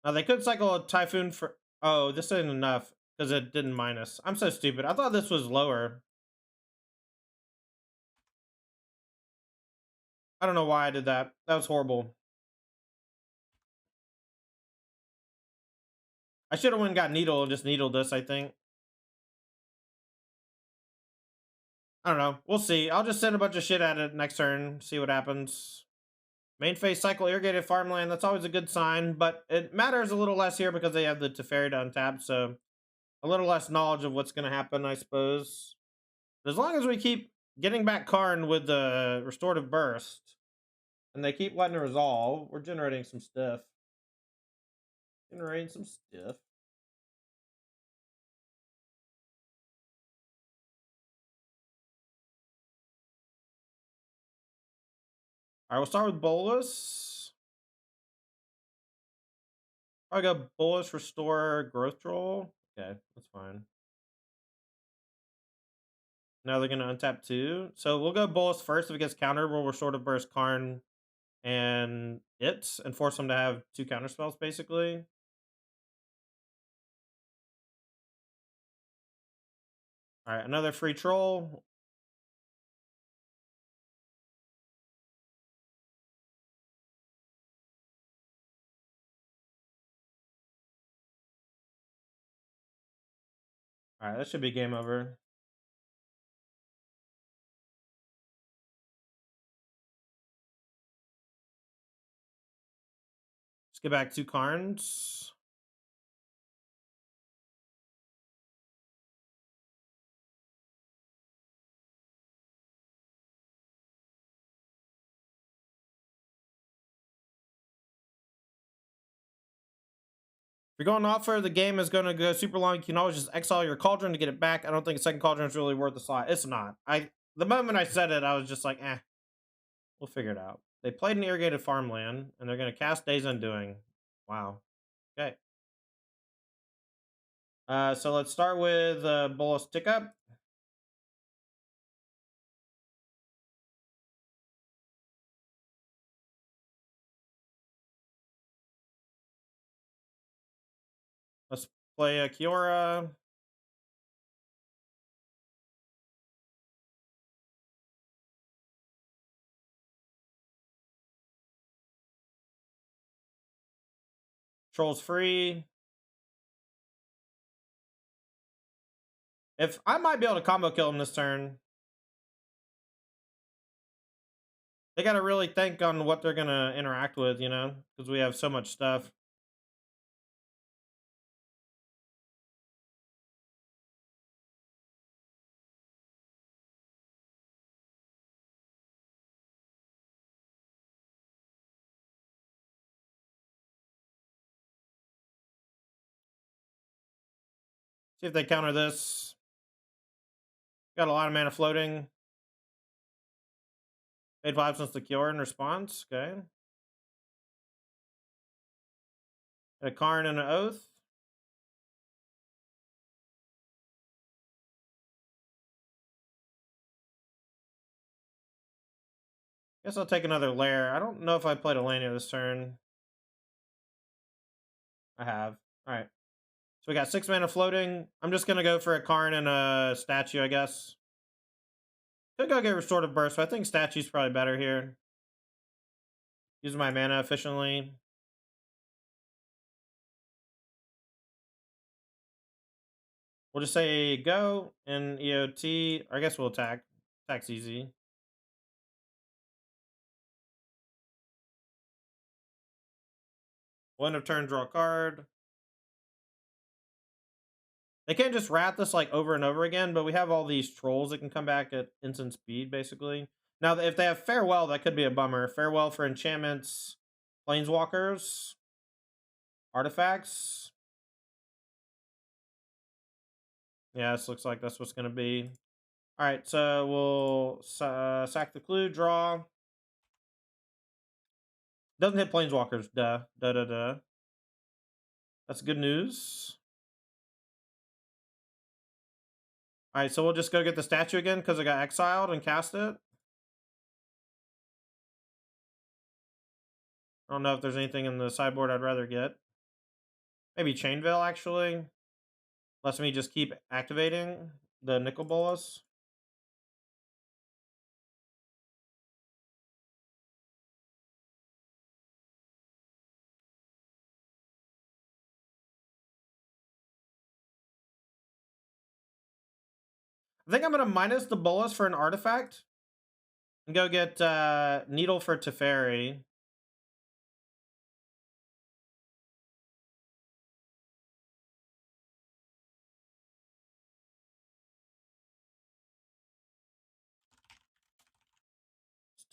Now they could cycle a Typhoon for... Oh, this isn't enough because it didn't minus. I'm so stupid. I thought this was lower. I don't know why I did that. That was horrible. I should have went and got Needle and just needled this, I think. I don't know. We'll see. I'll just send a bunch of shit at it next turn, see what happens. Main phase cycle irrigated farmland. That's always a good sign, but it matters a little less here because they have the Teferi to untap, so a little less knowledge of what's going to happen, I suppose. But as long as we keep getting back Karn with the Restorative Burst, and they keep letting it resolve, we're generating some stuff. Generating some stuff. All right, we'll start with Bolas. I got Bolas, Restore, Growth Troll. Okay, that's fine. Now they're gonna untap 2. So we'll go Bolas first. If it gets countered, we'll Restore to Burst Karn and force them to have 2 counter spells, basically. All right, another free troll. All right, that should be game over. Let's get back 2 Karns. If you're going off for the game is going to go super long, you can always just exile your cauldron to get it back. I don't think a second cauldron is really worth the slot. It's not. The moment I said it, I was just like, we'll figure it out. They played an irrigated farmland, and they're going to cast Days Undoing. Wow. Okay. So let's start with Bolas Tick Up. Let's play a Kiora. Trolls free. If I might be able to combo kill him this turn. They got to really think on what they're going to interact with, you know, because we have so much stuff. See if they counter this. Got a lot of mana floating. Paid 5 since the cure in response. Okay. A Karn and an Oath. Guess I'll take another lair. I don't know if I played Elenia this turn. I have. All right. So we got 6 mana floating. I'm just going to go for a Karn and a statue, I guess. Could go get Restorative Burst, but I think statue's probably better here. Use my mana efficiently. We'll just say go and EOT. I guess we'll attack. Attack's easy. We'll end of turn, draw a card. They can't just rat this like over and over again, but we have all these trolls that can come back at instant speed, basically. Now, if they have Farewell, that could be a bummer. Farewell for enchantments, planeswalkers, artifacts. Yeah, this looks like that's what's going to be. All right, so we'll sack the clue, draw. Doesn't hit planeswalkers. Duh. Duh, duh, duh. That's good news. All right, so we'll just go get the statue again because I got exiled and cast it. I don't know if there's anything in the sideboard I'd rather get. Maybe Chainveil, actually. Lets me just keep activating the Nicol Bolas. I think I'm going to minus the Bolas for an artifact. And go get Needle for Teferi.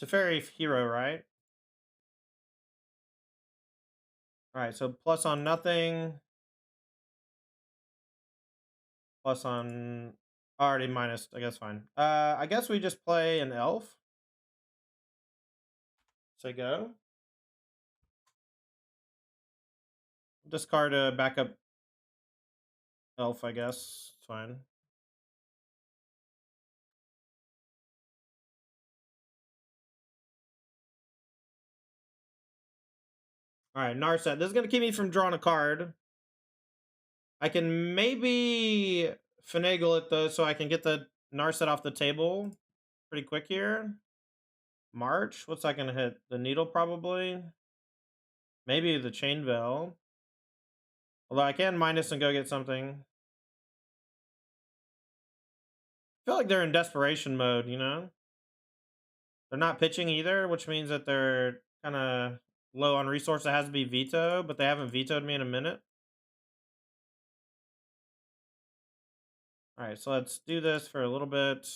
Teferi hero, right? Alright, so plus on nothing. Plus on... Already minus, I guess fine. I guess we just play an elf. Say go. Discard a backup elf, I guess. It's fine. Alright, Narset. This is going to keep me from drawing a card. I can maybe finagle it, though, so I can get the Narset off the table pretty quick here. March? What's that going to hit? The Needle, probably? Maybe the Chain Veil. Although I can minus and go get something. I feel like they're in desperation mode, you know? They're not pitching either, which means that they're kind of low on resource. It has to be veto, but they haven't vetoed me in a minute. All right, so let's do this for a little bit.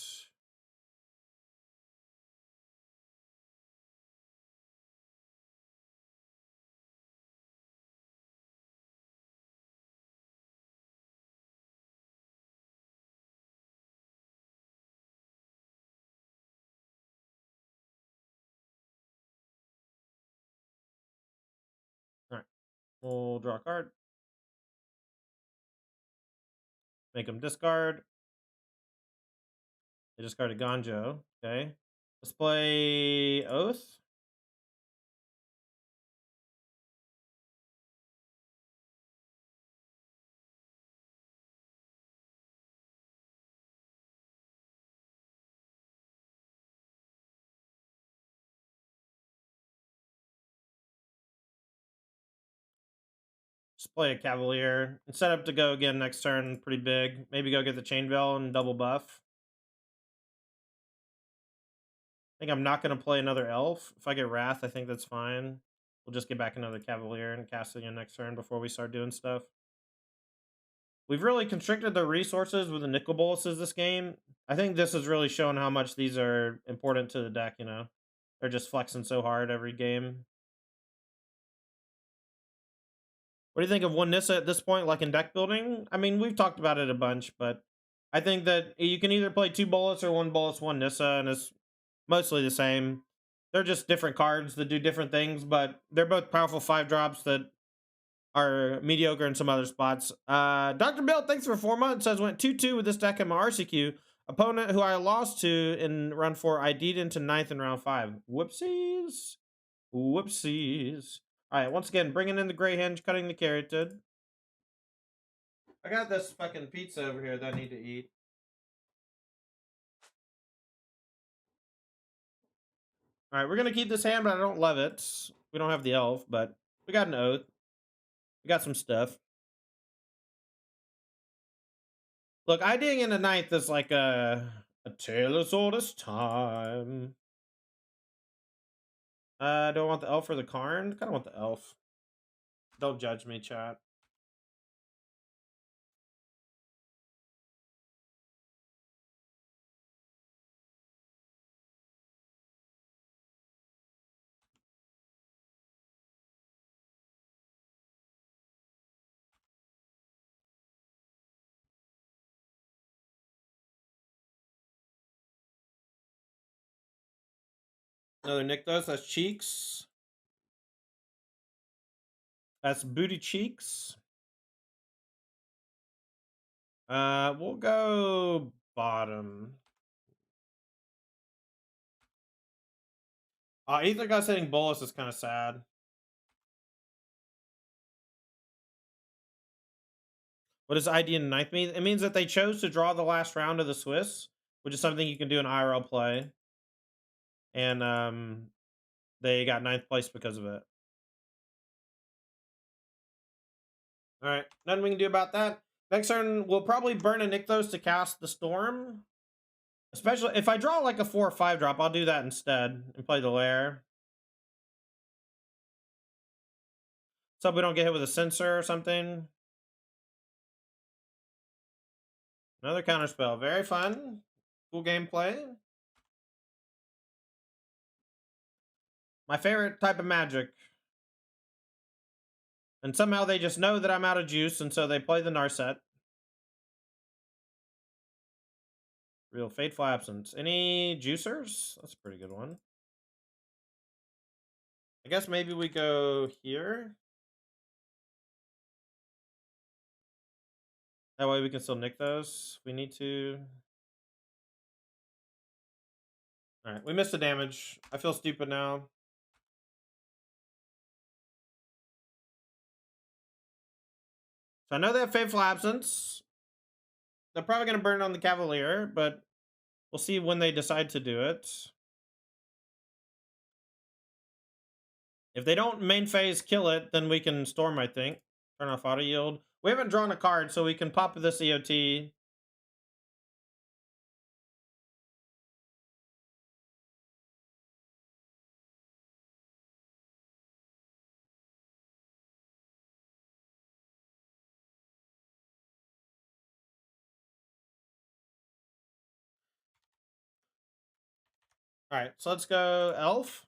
All right, we'll draw a card. Make them discard. They discarded Ganjo. Okay. Let's play Oath. Just play a Cavalier. And set up to go again next turn pretty big. Maybe go get the Chain Veil and double buff. I think I'm not going to play another Elf. If I get Wrath, I think that's fine. We'll just get back another Cavalier and cast it again next turn before we start doing stuff. We've really constricted the resources with the Nicol Boluses this game. I think this has really shown how much these are important to the deck, you know? They're just flexing so hard every game. What do you think of one Nissa at this point, like in deck building? I mean, we've talked about it a bunch, but I think that you can either play 2 Bolas or 1 Bolas, 1 Nissa, and it's mostly the same. They're just different cards that do different things, but they're both powerful 5-drops that are mediocre in some other spots. Dr. Bill, thanks for 4 months. Says went 2-2 with this deck in my RCQ. Opponent who I lost to in round 4, I D'd into 9th in round 5. Whoopsies. Whoopsies. All right, once again, bringing in the Grey Henge, cutting the Carotid. I got this fucking pizza over here that I need to eat. All right, we're going to keep this hand, but I don't love it. We don't have the elf, but we got an Oath. We got some stuff. Look, IDing in the 9th is like a tale as old as time. Do I want the elf or the Karn? I kind of want the elf. Don't judge me, chat. Another Nykthos. That's Cheeks. That's Booty Cheeks. We'll go bottom. Ether God's hitting Bolus is kind of sad. What does ID in 9th mean? It means that they chose to draw the last round of the Swiss, which is something you can do in IRL play. And they got 9th place because of it. All right, nothing we can do about that. Next turn, we'll probably burn a Nykthos to cast the Storm. Especially if I draw like a 4 or 5 drop, I'll do that instead and play the Lair. So we don't get hit with a Censor or something. Another counterspell. Very fun. Cool gameplay. My favorite type of Magic. And somehow they just know that I'm out of juice, and so they play the Narset. Real Fateful Absence. Any juicers? That's a pretty good one. I guess maybe we go here. That way we can still nick those. We need to. All right, we missed the damage. I feel stupid now. So I know they have Fateful Absence. They're probably going to burn it on the Cavalier, but we'll see when they decide to do it. If they don't main phase kill it, then we can Storm, I think. Turn off auto yield. We haven't drawn a card, so we can pop this EOT. All right, so let's go Elf.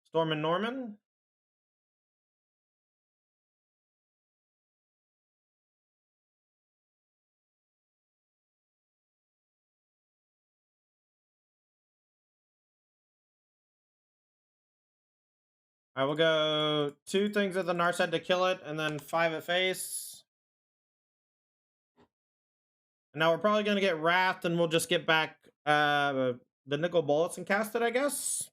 Storm and Norman. I will go 2 things at the Narset to kill it, and then 5 at face. And now we're probably going to get Wrath, and we'll just get back the Nickel Bullets and cast it, I guess.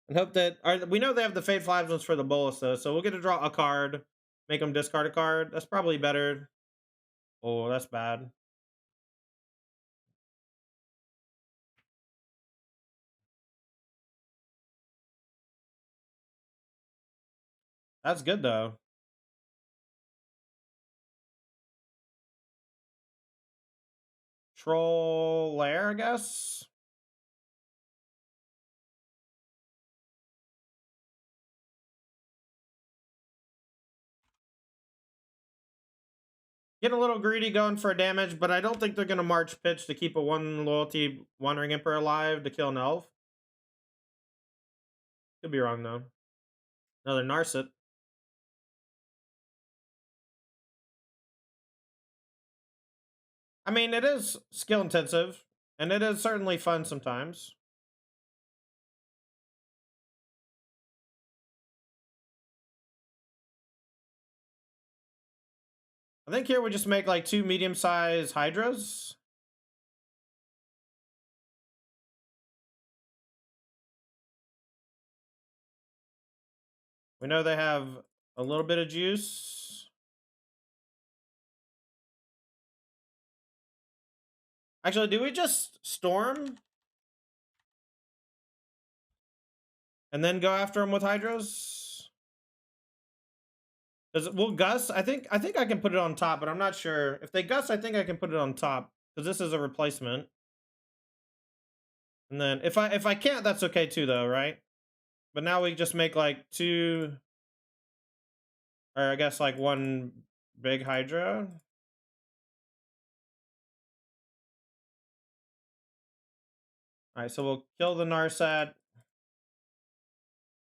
And hope that... we know they have the Fateful Absence for the Bolus, though, so we'll get to draw a card. Make them discard a card. That's probably better. Oh, that's bad. That's good, though. Troll Lair, I guess. Getting a little greedy going for damage, but I don't think they're going to March Pitch to keep a 1 loyalty Wandering Emperor alive to kill an elf. Could be wrong, though. Another Narset. I mean, it is skill intensive, and it is certainly fun sometimes. I think here we just make like 2 medium-sized Hydras. We know they have a little bit of juice. Actually, do we just Storm? And then go after them with Hydras? We'll Gus. I think I can put it on top, but I'm not sure. If they Gus, I think I can put it on top. Because this is a replacement. And then if I can't, that's okay too, though, right? But now we just make like 2, or I guess like 1 big Hydra. Alright, so we'll kill the Narset.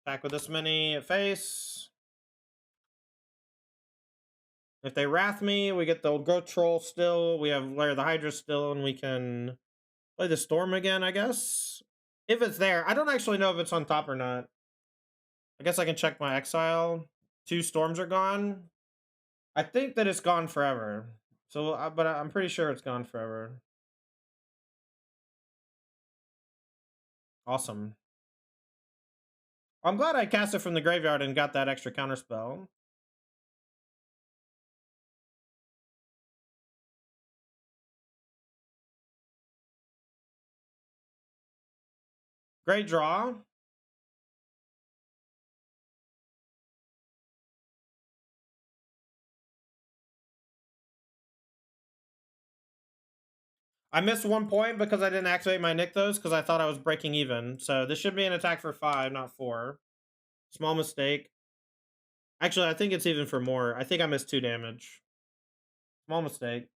Attack with this many at face. If they Wrath me, we get the Growth Troll still. We have Lair of the Hydra still, and we can play the Storm again, I guess. If it's there. I don't actually know if it's on top or not. I guess I can check my exile. 2 Storms are gone. I think that it's gone forever. So, but I'm pretty sure it's gone forever. Awesome. I'm glad I cast it from the graveyard and got that extra counterspell. Great draw. I missed 1 point because I didn't activate my Nykthos because I thought I was breaking even. So this should be an attack for 5, not 4. Small mistake. Actually, I think it's even for more. I think I missed 2 damage. Small mistake.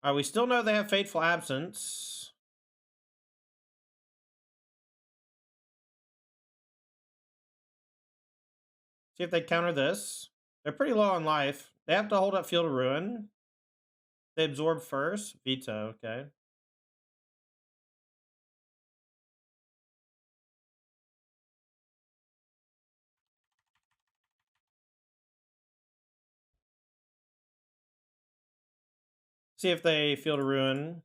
All right, we still know they have Fateful Absence. See if they counter this. They're pretty low on life. They have to hold up Field of Ruin. They absorb first. Veto, okay. See if they Field of Ruin.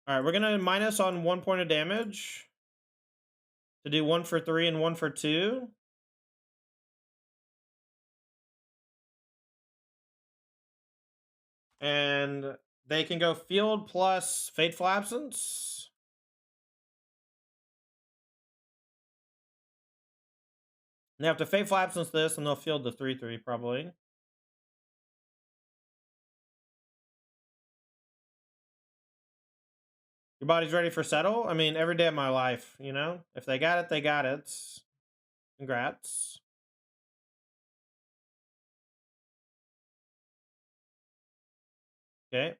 All right, we're gonna minus on 1 point of damage to do 1 for 3 and 1 for 2. And they can go field plus Fateful Absence. They have to Fateful Absence this, and they'll field the 3/3 probably. Your body's ready for settle? I mean, every day of my life, you know? If they got it, they got it. Congrats. Okay.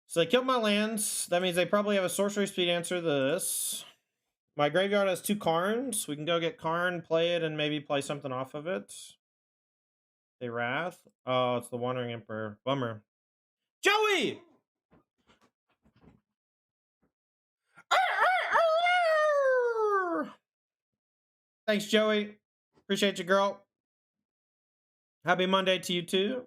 So they killed my lands. That means they probably have a sorcery speed answer to this. My graveyard has 2 Karns. We can go get Karn, play it, and maybe play something off of it. They Wrath. Oh, it's the Wandering Emperor. Bummer. Joey! Thanks, Joey. Appreciate you, girl. Happy Monday to you, too.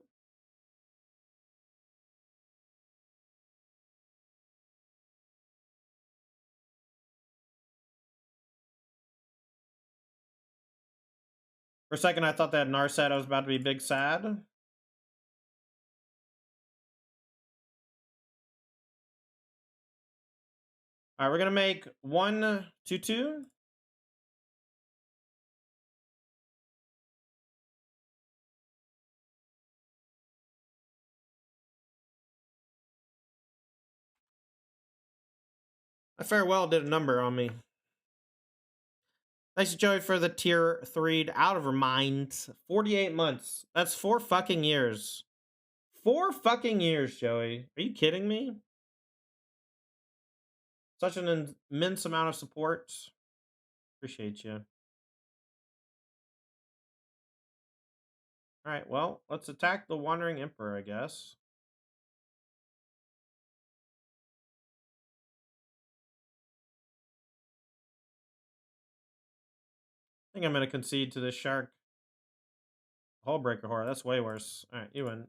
For a second, I thought that Narset I was about to be big sad. All right, we're going to make 1/2/2. A farewell did a number on me. Thanks to Joey for the tier 3 out of her mind. 48 months. That's 4 fucking years. 4 fucking years, Joey. Are you kidding me? Such an immense amount of support. Appreciate you. All right, well, let's attack the Wandering Emperor, I guess. I think I'm going to concede to this Shark. Hullbreaker Horror. That's way worse. All right, you win.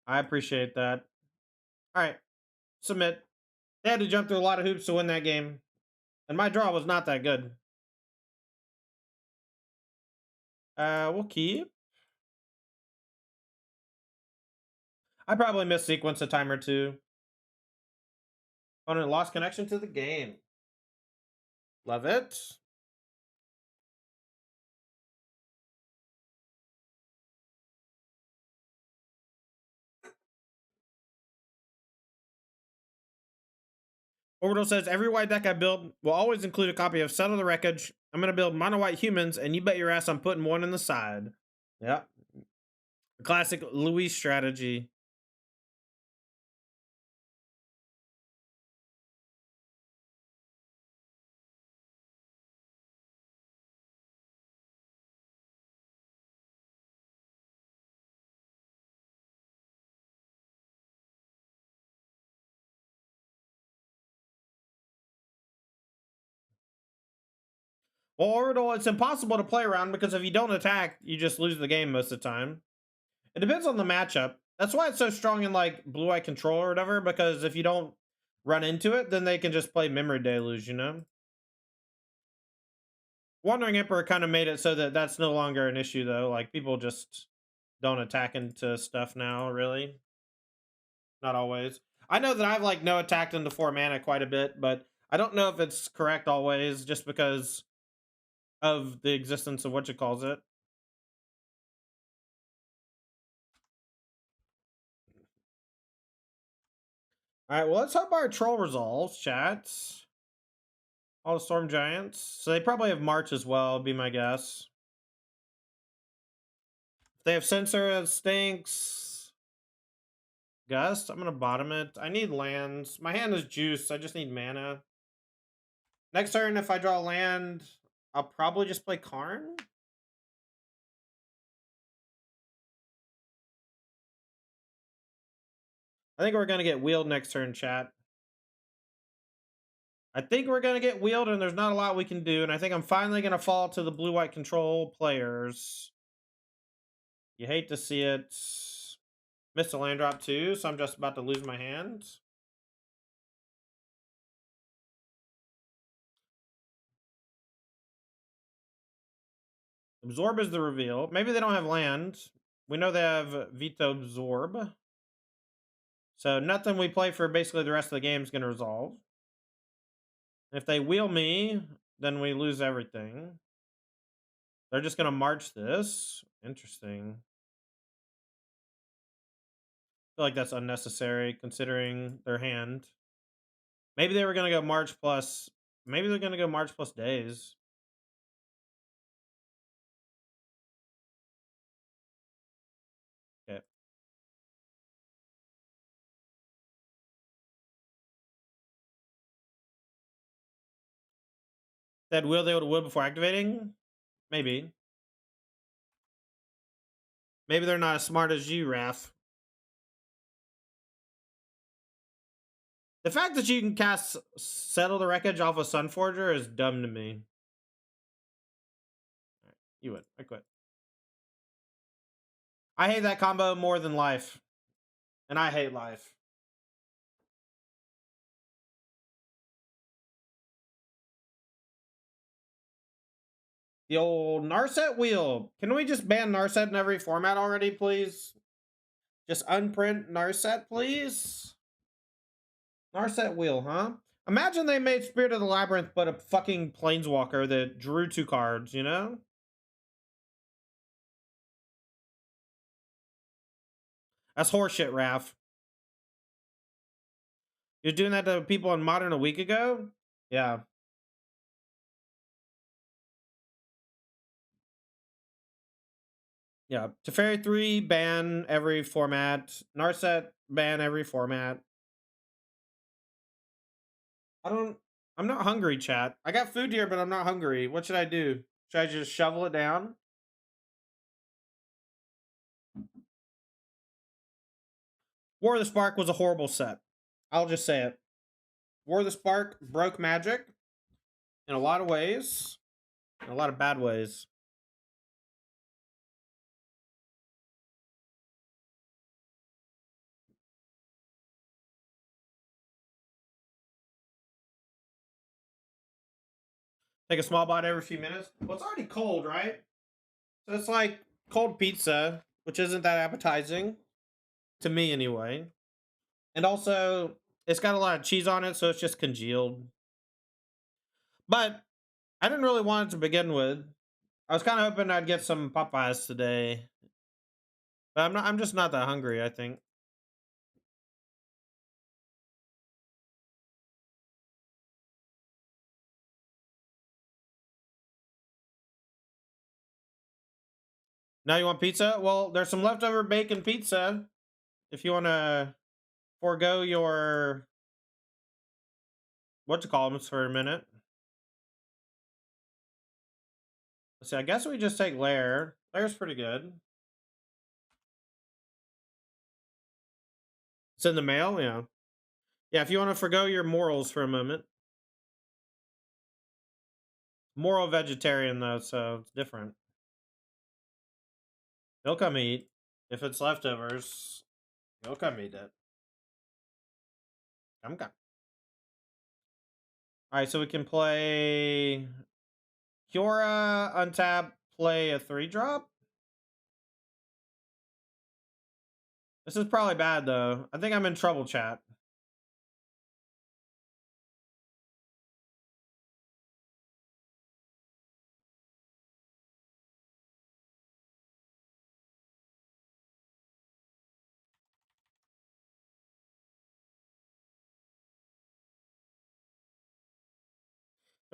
I appreciate that. All right, submit. They had to jump through a lot of hoops to win that game. And my draw was not that good. We'll keep. I probably missed sequence a time or two. Opponent lost connection to the game. Love it. Orbital says, every white deck I build will always include a copy of Settle the Wreckage. I'm going to build mono white humans, and you bet your ass I'm putting one in the side. Yep. Classic Louis strategy. Well, Orbital, it's impossible to play around because if you don't attack, you just lose the game most of the time. It depends on the matchup. That's why it's so strong in like blue-eye control or whatever, because if you don't run into it, then they can just play Memory Deluge, you know? Wandering Emperor kind of made it so that that's no longer an issue, though. Like, people just don't attack into stuff now, really. Not always. I know that I've, like, no attacked into 4 mana quite a bit, but I don't know if it's correct always, just because of the existence of what you calls it. All right, well, let's hope our troll resolves, chat. All the storm giants. So they probably have March as well, be my guess. If they have Censor, that stinks. Gust, I'm going to bottom it. I need lands. My hand is juiced. I just need mana. Next turn, if I draw land, I'll probably just play Karn. I think we're going to get wheeled next turn, chat. I think we're going to get wheeled, and there's not a lot we can do. And I think I'm finally going to fall to the blue-white control players. You hate to see it. Missed a land drop, too, so I'm just about to lose my hand. Absorb is the reveal. Maybe they don't have land. We know they have Veto Absorb. So nothing we play for basically the rest of the game is going to resolve. If they wheel me, then we lose everything. They're just going to march this. Interesting. I feel like that's unnecessary considering their hand. Maybe they were going to go march plus... Maybe they're going to go march plus days. Okay. That wheel they would wheel before activating? Maybe. Maybe they're not as smart as you, Raph. The fact that you can cast Settle the Wreckage off of Sunforger is dumb to me. Right, you win. I quit. I hate that combo more than life. And I hate life. The old Narset wheel. Can we just ban Narset in every format already, please? Just unprint Narset, please? Narset wheel, huh? Imagine they made Spirit of the Labyrinth but a fucking Planeswalker that drew 2 cards, you know? That's horseshit, Raph. You're doing that to people in Modern a week ago? Yeah. Yeah. Teferi 3, ban every format. Narset, ban every format. I'm not hungry, chat. I got food here, but I'm not hungry. What should I do? Should I just shovel it down? War of the Spark was a horrible set. I'll just say it. War of the Spark broke Magic in a lot of ways. In a lot of bad ways. Take a small bite every few minutes. Well, it's already cold, right? So it's like cold pizza, which isn't that appetizing. To me, anyway. And also, it's got a lot of cheese on it, so it's just congealed. But I didn't really want it to begin with. I was kind of hoping I'd get some Popeyes today. But I'm just not that hungry, I think. Now you want pizza? Well, there's some leftover bacon pizza. If you want to forego your what you call them for a minute. Let's see. I guess we just take Lair. Lair's pretty good. It's in the mail, yeah. Yeah, if you want to forgo your morals for a moment. Moral vegetarian though, so it's different. He'll come eat. If it's leftovers, he'll come eat it. Come. Alright, so we can play Kiora, untap, play a 3-drop. This is probably bad though. I think I'm in trouble, chat.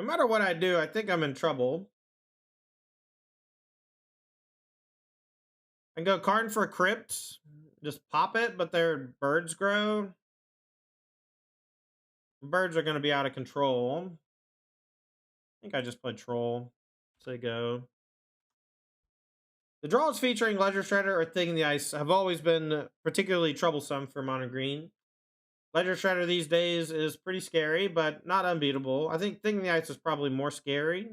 No matter what I do, I think I'm in trouble. I can go Karn for Crypt. Just pop it, but their birds grow. Birds are going to be out of control. I think I just played Troll. So go. The draws featuring Ledger Shredder or Thing in the Ice have always been particularly troublesome for Mono Green. Ledger Shredder these days is pretty scary, but not unbeatable. I think Thing in the Ice is probably more scary.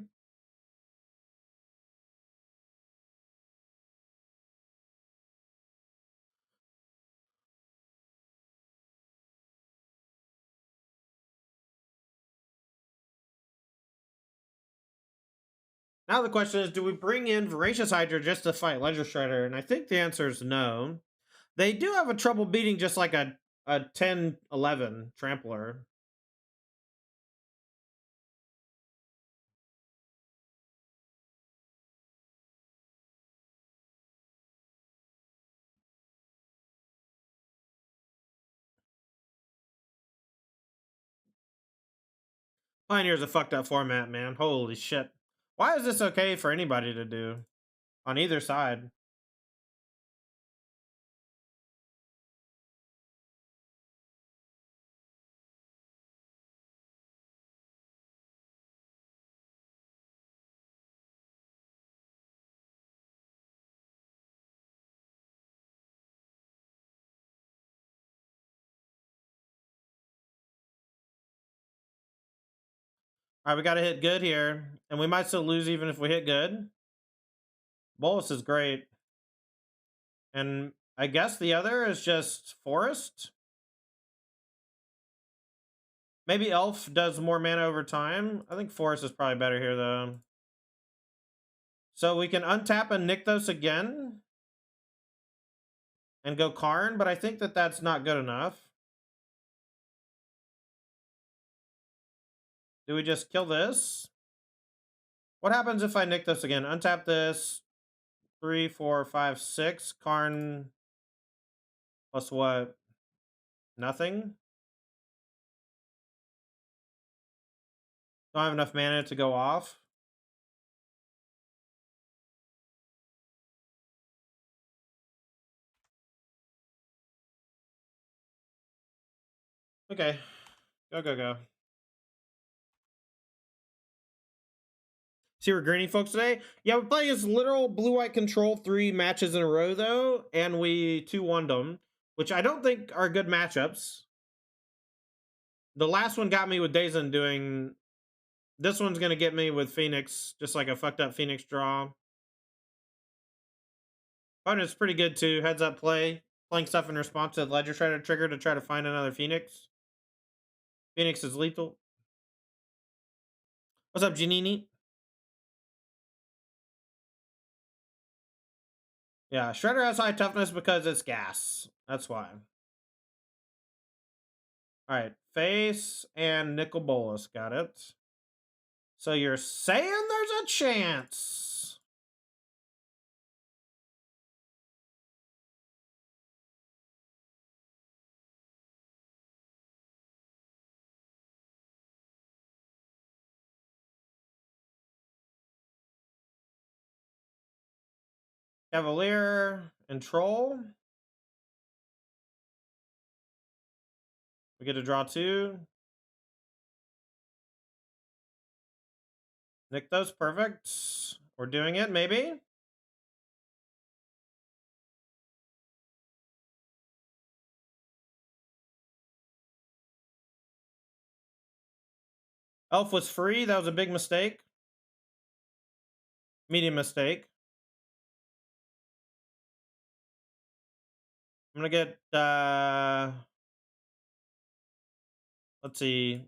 Now the question is, do we bring in Voracious Hydra just to fight Ledger Shredder? And I think the answer is no. They do have a trouble beating just like a 10-11 Trampler. Pioneer's a fucked up format, man. Holy shit. Why is this okay for anybody to do? On either side. All right, we got to hit good here. And we might still lose even if we hit good. Bolus is great. And I guess the other is just Forest. Maybe Elf does more mana over time. I think Forest is probably better here, though. So we can untap and Nykthos again. And go Karn, but I think that that's not good enough. Do we just kill this? What happens if I Nykthos again? Untap this. 3, 4, 5, 6. Karn plus what? Nothing? Don't have enough mana to go off. Okay. Go. See, we're greening folks today. Yeah, we're playing as literal blue-white control 3 matches in a row, though. And we 2-1'd them, which I don't think are good matchups. The last one got me with Dazen doing... This one's going to get me with Phoenix, just like a fucked up Phoenix draw. Opponent's pretty good, too. Heads up play. Playing stuff in response to the Ledger Shredder trigger to try to find another Phoenix. Phoenix is lethal. What's up, Janini? Yeah, Shredder has high toughness because it's gas. That's why. Alright, face and Nicol Bolas. Got it. So you're saying there's a chance. Cavalier and Troll. We get to draw 2. Nykthos, perfect. We're doing it, maybe. Elf was free. That was a big mistake. Medium mistake. I'm gonna get let's see.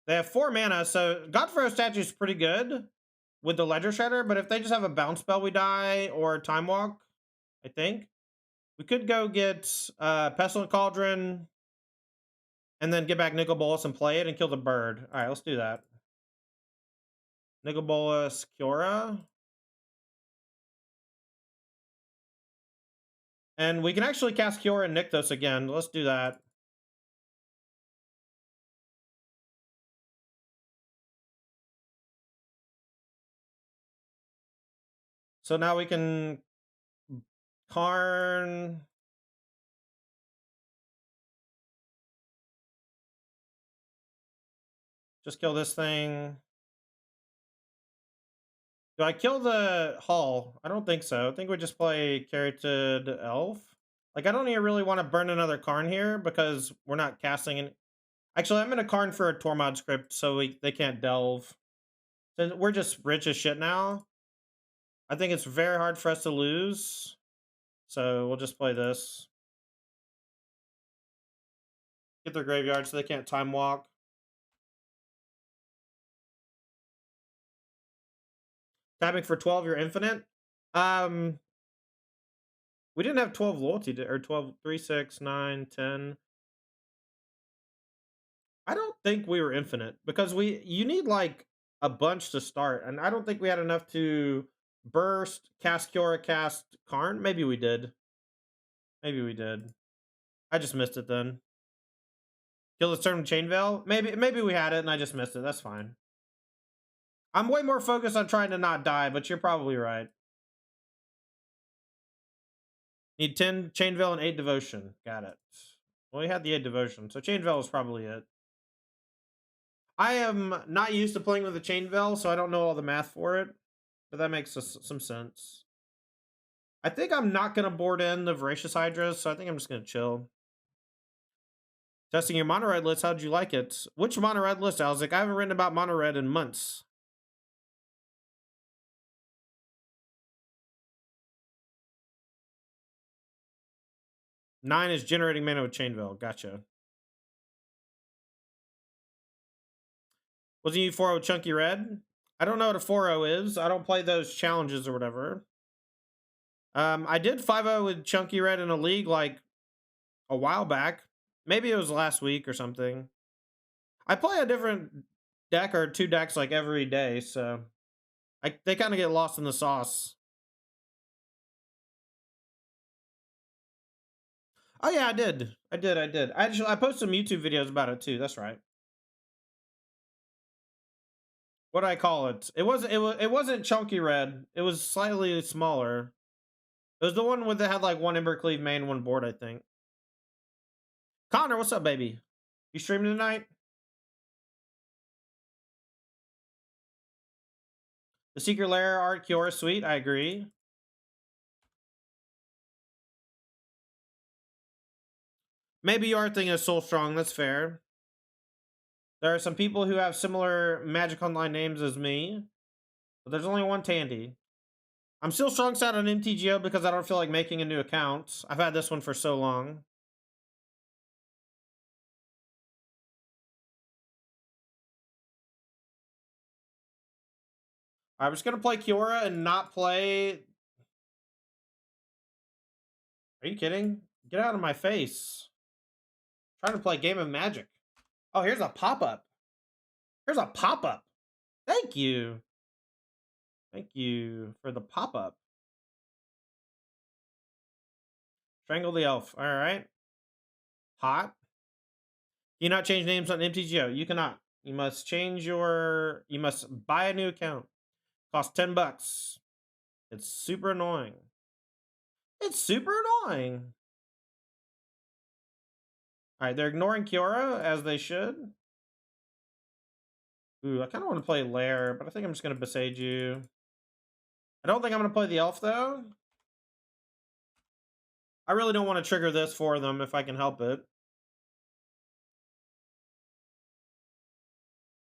They have 4 mana, so Godfrey Statue is pretty good with the Ledger Shredder, but if they just have a bounce spell, we die, or Time Walk, I think. We could go get Pestilent Cauldron, and then get back Nicol Bolas and play it and kill the bird. Alright, let's do that. Nicol Bolas, Kiora. And we can actually cast Kiora and Nykthos again. Let's do that. So now we can Karn. Just kill this thing. Do I kill the Hall? I don't think so. I think we just play Carroted Elf. Like, I don't even really want to burn another Karn here because we're not casting any. Actually, I'm gonna Karn for a Tormod script so they can't delve. So we're just rich as shit now. I think it's very hard for us to lose. So we'll just play this. Get their graveyard so they can't time walk. Tapping for 12, you're infinite. We didn't have 12 loyalty or 12, 3, 6, 9, 10. I don't think we were infinite because you need like a bunch to start, and I don't think we had enough to burst, cast Kiora, cast Karn. Maybe we did. Maybe we did. I just missed it then. Kill this turn with Chain Veil? Maybe we had it and I just missed it. That's fine. I'm way more focused on trying to not die, but you're probably right. Need 10 Chain Veil and 8 Devotion. Got it. Well, we had the 8 Devotion, so Chain Veil is probably it. I am not used to playing with the Chain Veil, so I don't know all the math for it, but that makes some sense. I think I'm not going to board in the Voracious Hydras, so I think I'm just going to chill. Testing your mono red list, how'd you like it? Which mono red list, Alzik? I haven't written about mono red in months. 9 is generating mana with Chain Veil. Gotcha. Wasn't you 4-0 Chunky Red? I don't know what a 4-0 is. I don't play those challenges or whatever. I did 5-0 with Chunky Red in a league like a while back. Maybe it was last week or something. I play a different deck or 2 decks like every day, so they kind of get lost in the sauce. Oh yeah, I did. I posted some YouTube videos about it too. That's right. What do I call it? It wasn't Chunky Red. It was slightly smaller. It was the one that had like 1 Embercleave main, 1 board, I think. Connor, what's up, baby? You streaming tonight? The Secret Lair art Kiora sweet. I agree. Maybe you are thinking of Soul Strong. That's fair. There are some people who have similar Magic Online names as me, but there's only one Tandy. I'm still strong side on MTGO because I don't feel like making a new account. I've had this one for so long. I'm just gonna play Kiora and not play. Are you kidding? Get out of my face. I'm trying to play Game of Magic. Oh, here's a pop-up. Here's a pop-up. Thank you. Thank you for the pop-up. Strangle the Elf. All right. Hot. Can you not change names on MTGO? You cannot. You must you must buy a new account. Costs $10. It's super annoying. It's super annoying. All right, they're ignoring Kiora, as they should. Ooh, I kind of want to play Lair, but I think I'm just going to Besage you. I don't think I'm going to play the Elf, though. I really don't want to trigger this for them if I can help it.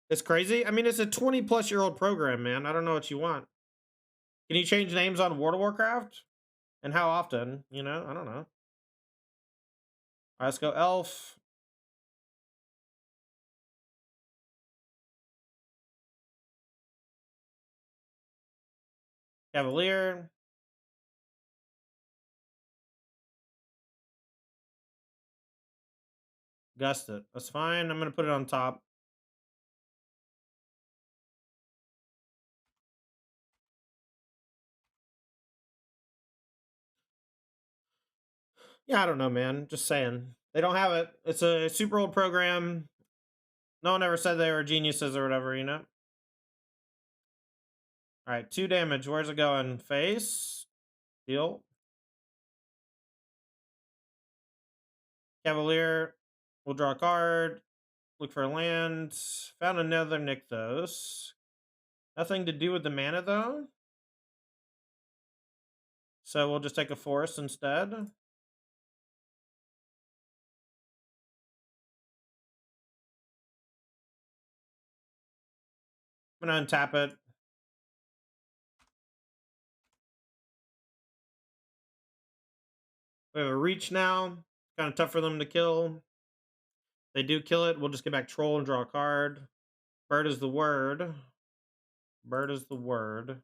It's crazy. I mean, it's a 20-plus-year-old program, man. I don't know what you want. Can you change names on World of Warcraft? And how often? You know, I don't know. All right, let's go Elf. Cavalier. Gust it. That's fine. I'm going to put it on top. Yeah, I don't know, man. Just saying. They don't have it. It's a super old program. No one ever said they were geniuses or whatever, you know? All right, 2 damage. Where's it going? Face. Heal. Cavalier. We'll draw a card. Look for a land. Found another Nykthos. Nothing to do with the mana, though. So we'll just take a forest instead. I'm going to untap it. We have a reach now. Kind of tough for them to kill. They do kill it. We'll just get back Troll and draw a card. Bird is the word. Bird is the word.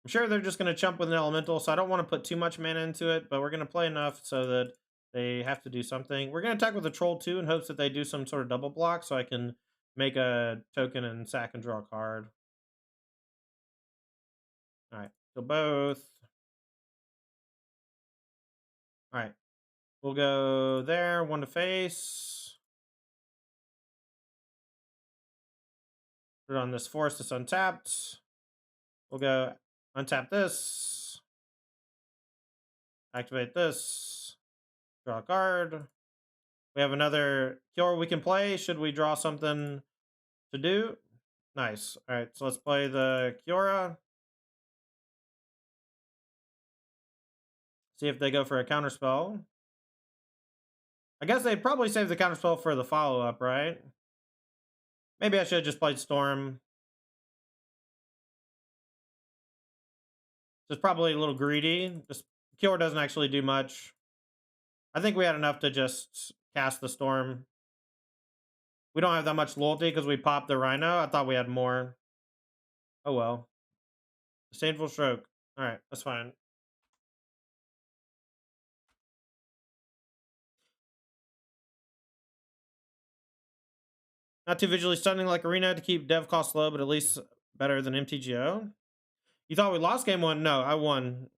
I'm sure they're just going to chump with an elemental, so I don't want to put too much mana into it, but we're going to play enough so that they have to do something. We're going to attack with a Troll too in hopes that they do some sort of double block so I can make a token and sack and draw a card. All right, so both. All right, we'll go there, 1 to face. Put it on this forest that's untapped. We'll go untap this. Activate this. Draw a card. We have another cure we can play. Should we draw something to do? Nice. All right, so let's play the Kiora. See if they go for a counterspell. I guess they'd probably save the counterspell for the follow-up, right? Maybe I should have just played Storm. It's probably a little greedy. This Kiora doesn't actually do much. I think we had enough to just cast the Storm. We don't have that much loyalty because we popped the Rhino. I thought we had more. Oh well. Disdainful Stroke. All right, that's fine. Not too visually stunning like Arena to keep dev costs low, but at least better than MTGO. You thought we lost game 1? No, I won.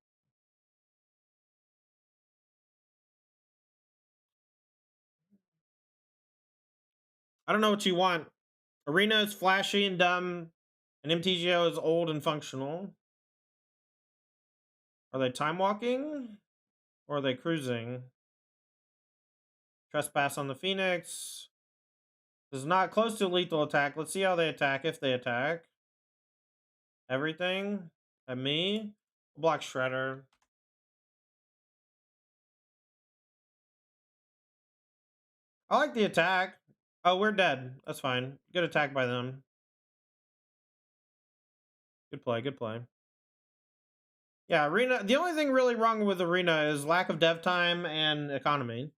I don't know what you want. Arena is flashy and dumb, and MTGO is old and functional. Are they time walking? Or are they cruising? Trespass on the Phoenix. This is not close to lethal attack. Let's see how they attack, if they attack. Everything. At me. Block Shredder. I like the attack. Oh, we're dead. That's fine. Good attack by them. Good play, good play. Yeah, Arena. The only thing really wrong with Arena is lack of dev time and economy.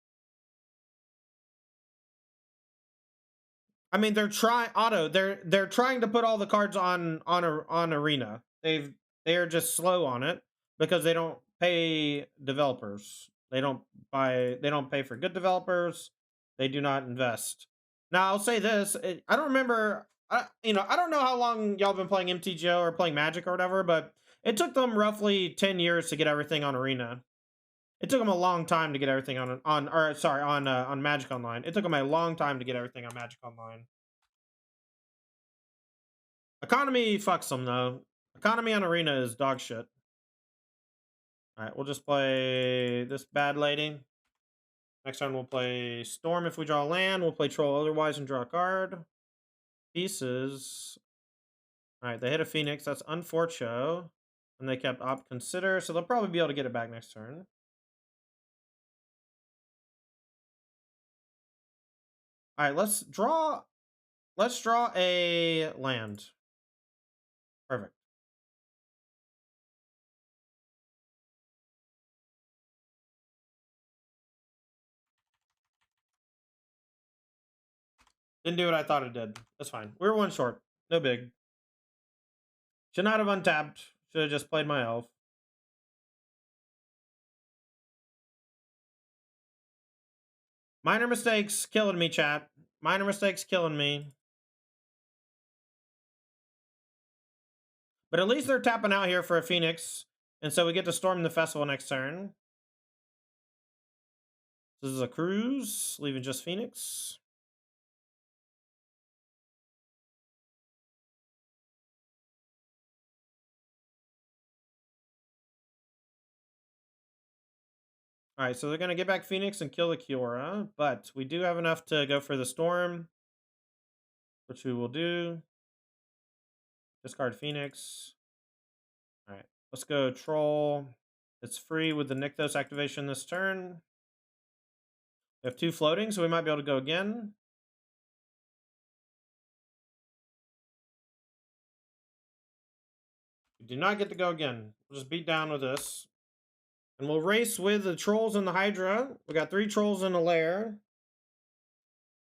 I mean, they're trying auto. They're trying to put all the cards on Arena. They are just slow on it because they don't pay developers. They don't pay for good developers. They do not invest. Now, I'll say this. I don't remember. I don't know how long y'all been playing MTGO or playing Magic or whatever, but it took them roughly 10 years to get everything on Arena. It took them a long time to get everything on Magic Online. It took them a long time to get everything on Magic Online. Economy fucks them though. Economy on Arena is dog shit. All right, we'll just play this bad lady. Next turn we'll play Storm if we draw land. We'll play Troll otherwise and draw a card. Pieces. All right, they hit a Phoenix. That's unfortunate. And they kept Op Consider, so they'll probably be able to get it back next turn. All right, let's draw a land. Perfect. Didn't do what I thought it did. That's fine. We were 1 short. No big. Should not have untapped. Should have just played my elf. Minor mistakes killing me, chat. Minor mistakes killing me. But at least they're tapping out here for a Phoenix. And so we get to storm the festival next turn. This is a cruise, leaving just Phoenix. All right, so they're going to get back Phoenix and kill the Kiora, but we do have enough to go for the storm, which we will do. Discard Phoenix. All right, let's go Troll. It's free with the Nykthos activation this turn. We have 2 floating, so we might be able to go again. We do not get to go again. We'll just beat down with this. And we'll race with the Trolls and the Hydra. We got 3 Trolls in a lair.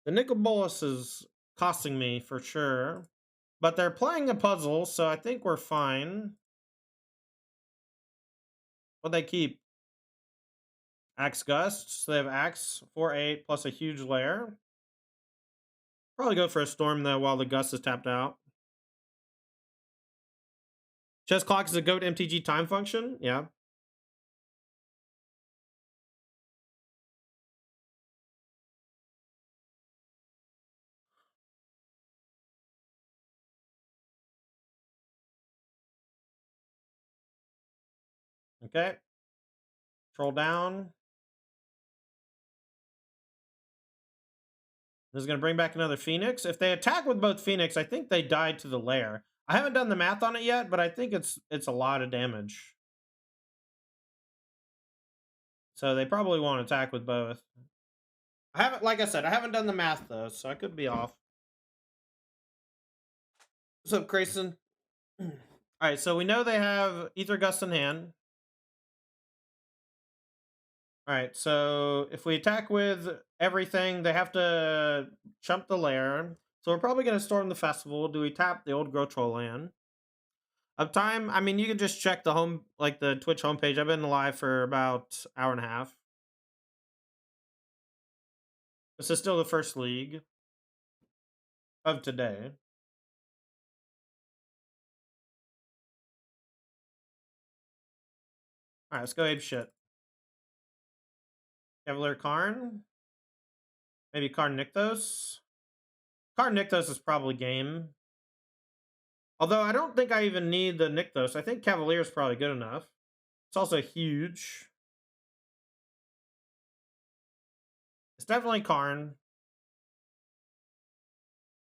The Nicol Bolas is costing me for sure. But they're playing a puzzle, so I think we're fine. What they keep? Axe Gust. So they have Axe, 4/8, plus a huge lair. Probably go for a Storm, though, while the Gust is tapped out. Chess Clock is a GOAT MTG time function. Yeah. Okay. Troll down. This is going to bring back another Phoenix. If they attack with both Phoenix, I think they die to the lair. I haven't done the math on it yet, but I think it's a lot of damage. So they probably won't attack with both. I haven't, like I said, I haven't done the math though, so I could be off. What's up, Grayson? All right, so we know they have Ether Gust in hand. All right, so if we attack with everything, they have to chump the lair. So we're probably going to storm the festival. Do we tap the old Grow Troll land? Uptime, I mean, you can just check the home, like the Twitch homepage. I've been live for about an hour and a half. This is still the first league of today. All right, let's go ape shit. Cavalier Karn. Maybe Karn Nykthos. Karn Nykthos is probably game. Although I don't think I even need the Nykthos. I think Cavalier is probably good enough. It's also huge. It's definitely Karn.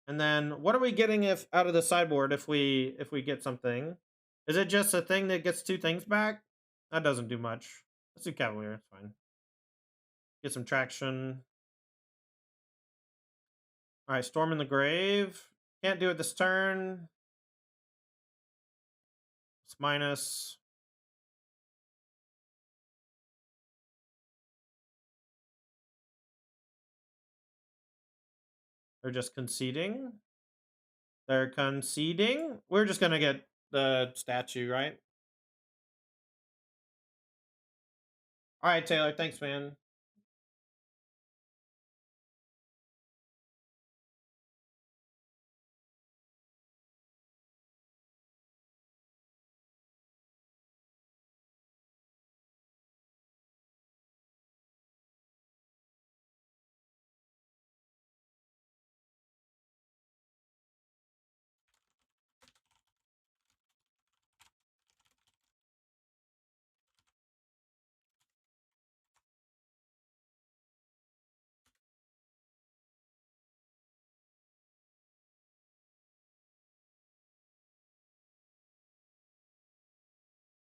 And then what are we getting if out of the sideboard if we get something? Is it just a thing that gets 2 things back? That doesn't do much. Let's do Cavalier, it's fine. Get some traction. Alright, Storm in the Grave. Can't do it this turn. It's minus. They're just conceding. They're conceding. We're just gonna get the statue, right? Alright, Taylor, thanks, man.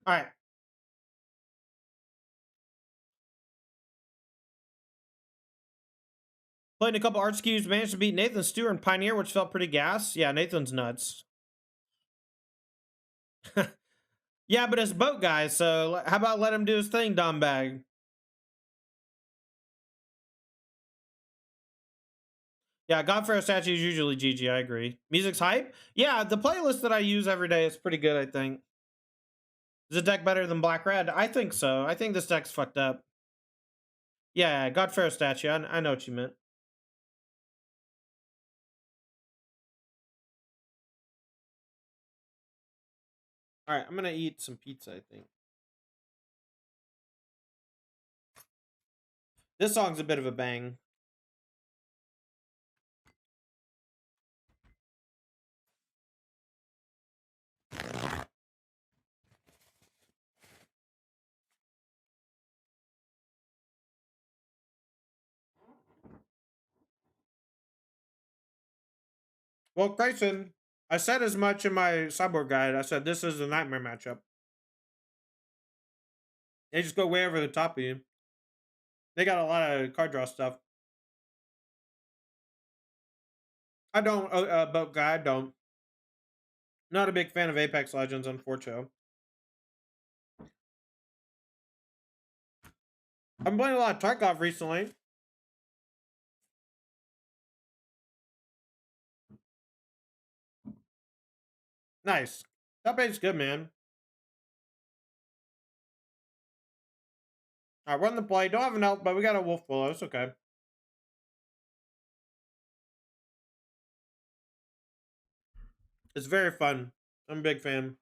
Alright. Played a couple art skews, managed to beat Nathan Stewart and Pioneer, which felt pretty gas. Yeah, Nathan's nuts. Yeah, but it's boat guy, so how about let him do his thing, Dombag? Yeah, Godfrey statue is usually GG, I agree. Music's hype? Yeah, the playlist that I use every day is pretty good, I think. Is the deck better than Black Red? I think so. I think this deck's fucked up. Yeah, Godfrey statue, I know what you meant. Alright, I'm gonna eat some pizza, I think. This song's a bit of a bang. Well, Grayson, I said as much in my sideboard guide. I said this is a nightmare matchup. They just go way over the top of you. They got a lot of card draw stuff. I don't, boat guy, I don't. Not a big fan of Apex Legends, unfortunately. I've been playing a lot of Tarkov recently. Nice. Top 8's good, man. Alright, run the play. Don't have an elk, but we got a wolf below. It's okay. It's very fun. I'm a big fan.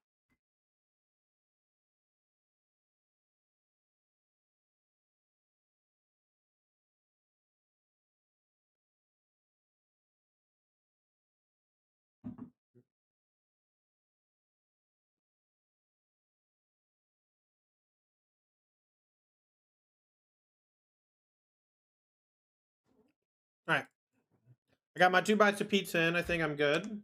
Alright. I got my 2 bites of pizza in. I think I'm good.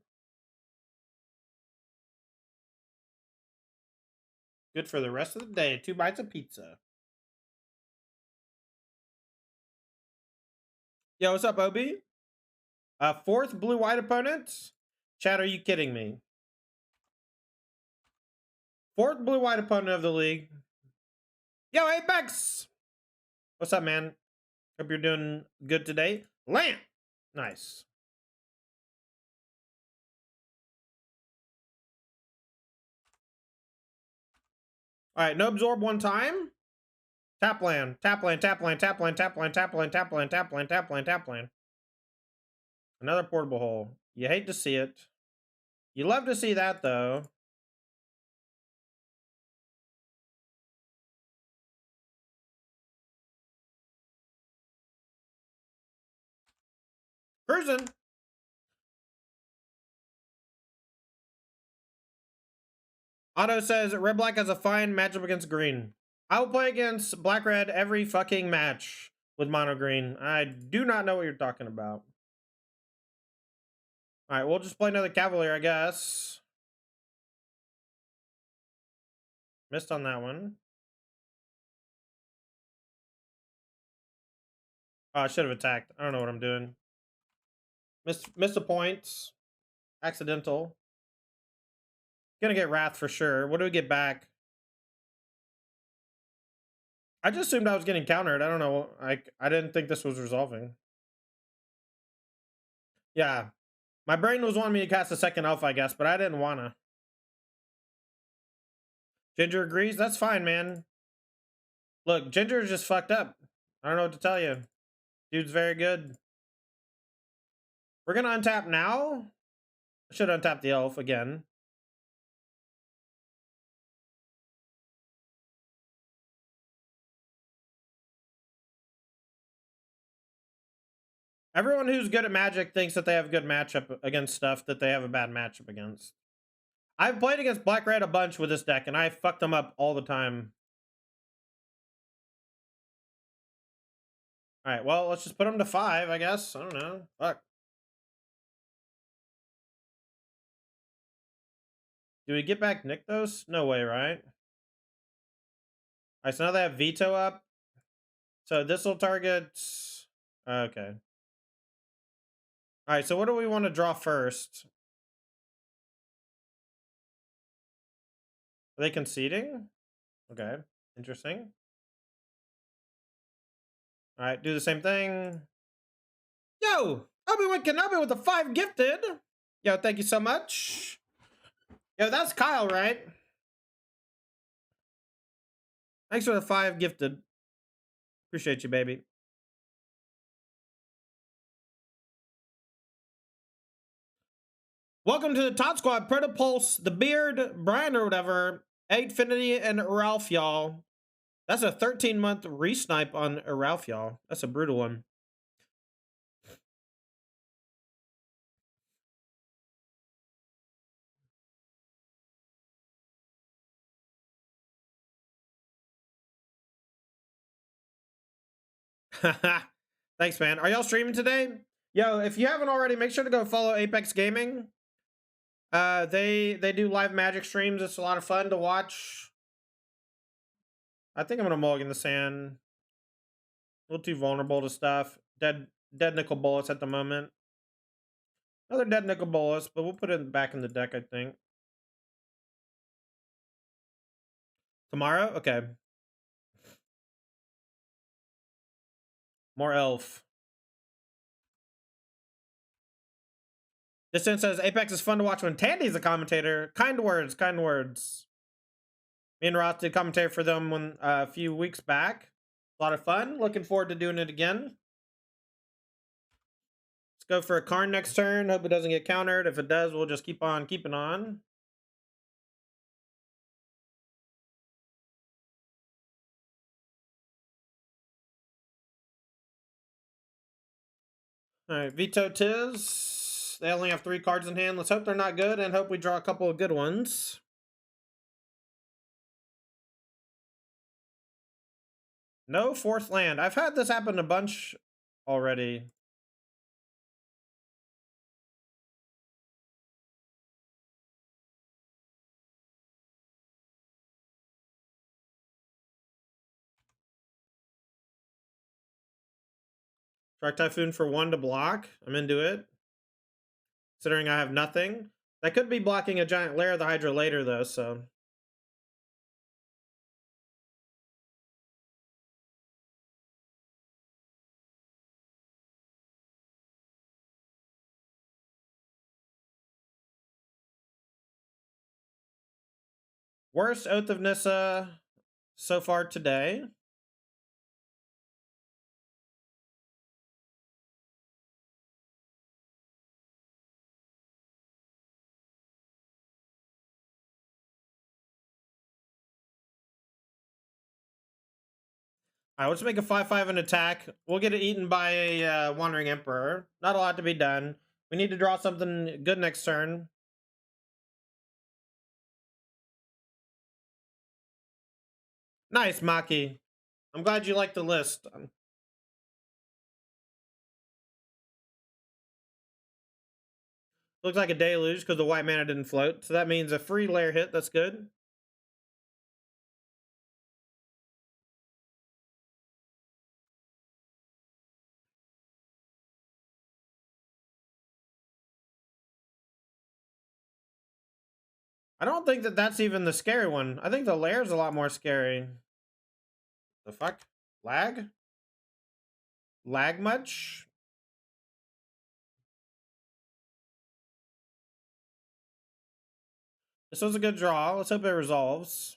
Good for the rest of the day. 2 bites of pizza. Yo, what's up, Obi? 4th blue-white opponent? Chad, are you kidding me? 4th blue-white opponent of the league. Yo, Apex! What's up, man? Hope you're doing good today. Lamp! Nice. Alright, no absorb one time. Tap land, tap land, tap land, tap land, tap land, tap land, tap land, tap land, tap land, tap land. Another portable hole. You hate to see it. You love to see that, though. Cruising. Otto says, red-black has a fine matchup against green. I will play against black-red every fucking match with mono-green. I do not know what you're talking about. Alright, we'll just play another Cavalier, I guess. Missed on that one. Oh, I should have attacked. I don't know what I'm doing. Missed a point. Accidental. Gonna get Wrath for sure. What do we get back? I just assumed I was getting countered. I don't know. I didn't think this was resolving. Yeah. My brain was wanting me to cast a second elf, I guess, but I didn't wanna. Ginger agrees. That's fine, man. Look, Ginger is just fucked up. I don't know what to tell you. Dude's very good. We're gonna untap now. I should untap the elf again. Everyone who's good at Magic thinks that they have a good matchup against stuff that they have a bad matchup against. I've played against Black-Red a bunch with this deck, and I fucked them up all the time. Alright, well, let's just put them to 5, I guess. I don't know. Fuck. Do we get back Nykthos? No way, right? Alright, so now they have Veto up. So this will target... Okay. Alright, so what do we want to draw first? Are they conceding? Okay, interesting. Alright, do the same thing. Yo! Obi-Wan Kenobi with the 5 gifted! Yo, thank you so much. Yo, that's Kyle, right? Thanks for the 5 gifted. Appreciate you, baby. Welcome to the Tot Squad. Protopulse, the Beard, Brian or whatever, Aidfinity, and Ralph, y'all. That's a 13-month re-snipe on a Ralph, y'all. That's a brutal one. Thanks, man. Are y'all streaming today? Yo, if you haven't already, make sure to go follow Apex Gaming. They do live Magic streams. It's a lot of fun to watch. I think I'm gonna mulligan the sand. A little too vulnerable to stuff. Dead nickel bullets at the moment. Another dead nickel bullets, but we'll put it back in the deck, I think. Tomorrow? Okay. More elf. Distant says Apex is fun to watch when Tandy's a commentator. Kind words, kind words. Me and Roth did commentary for them a few weeks back. A lot of fun. Looking forward to doing it again. Let's go for a Karn next turn. Hope it doesn't get countered. If it does, we'll just keep on keeping on. All right, veto tis. They only have 3 cards in hand. Let's hope they're not good and hope we draw a couple of good ones. No 4th land. I've had this happen a bunch already. Shark Typhoon for 1 to block. I'm into it. Considering I have nothing. That could be blocking a giant Lair of the Hydra later, though, so. Worst Oath of Nissa so far today. All right, let's make a 5/5 and attack. We'll get it eaten by a Wandering Emperor. Not a lot to be done. We need to draw something good next turn. Nice, Maki. I'm glad you like the list. Looks like a deluge because the white mana didn't float. So that means a free Lair hit. That's good. I don't think that that's even the scary one. I think the Lair's a lot more scary. The fuck? Lag? Lag much? This was a good draw. Let's hope it resolves.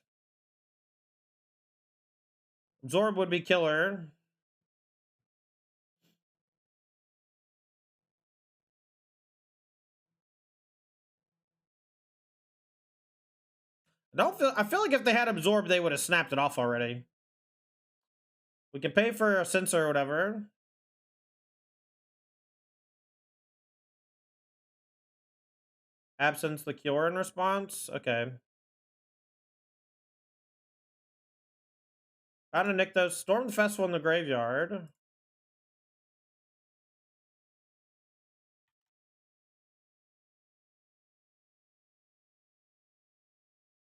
Absorb would be killer. I feel like if they had Absorb, they would have snapped it off already. We can pay for a sensor or whatever. Absence the cure in response. Okay. How to nick those. Storm the festival in the graveyard.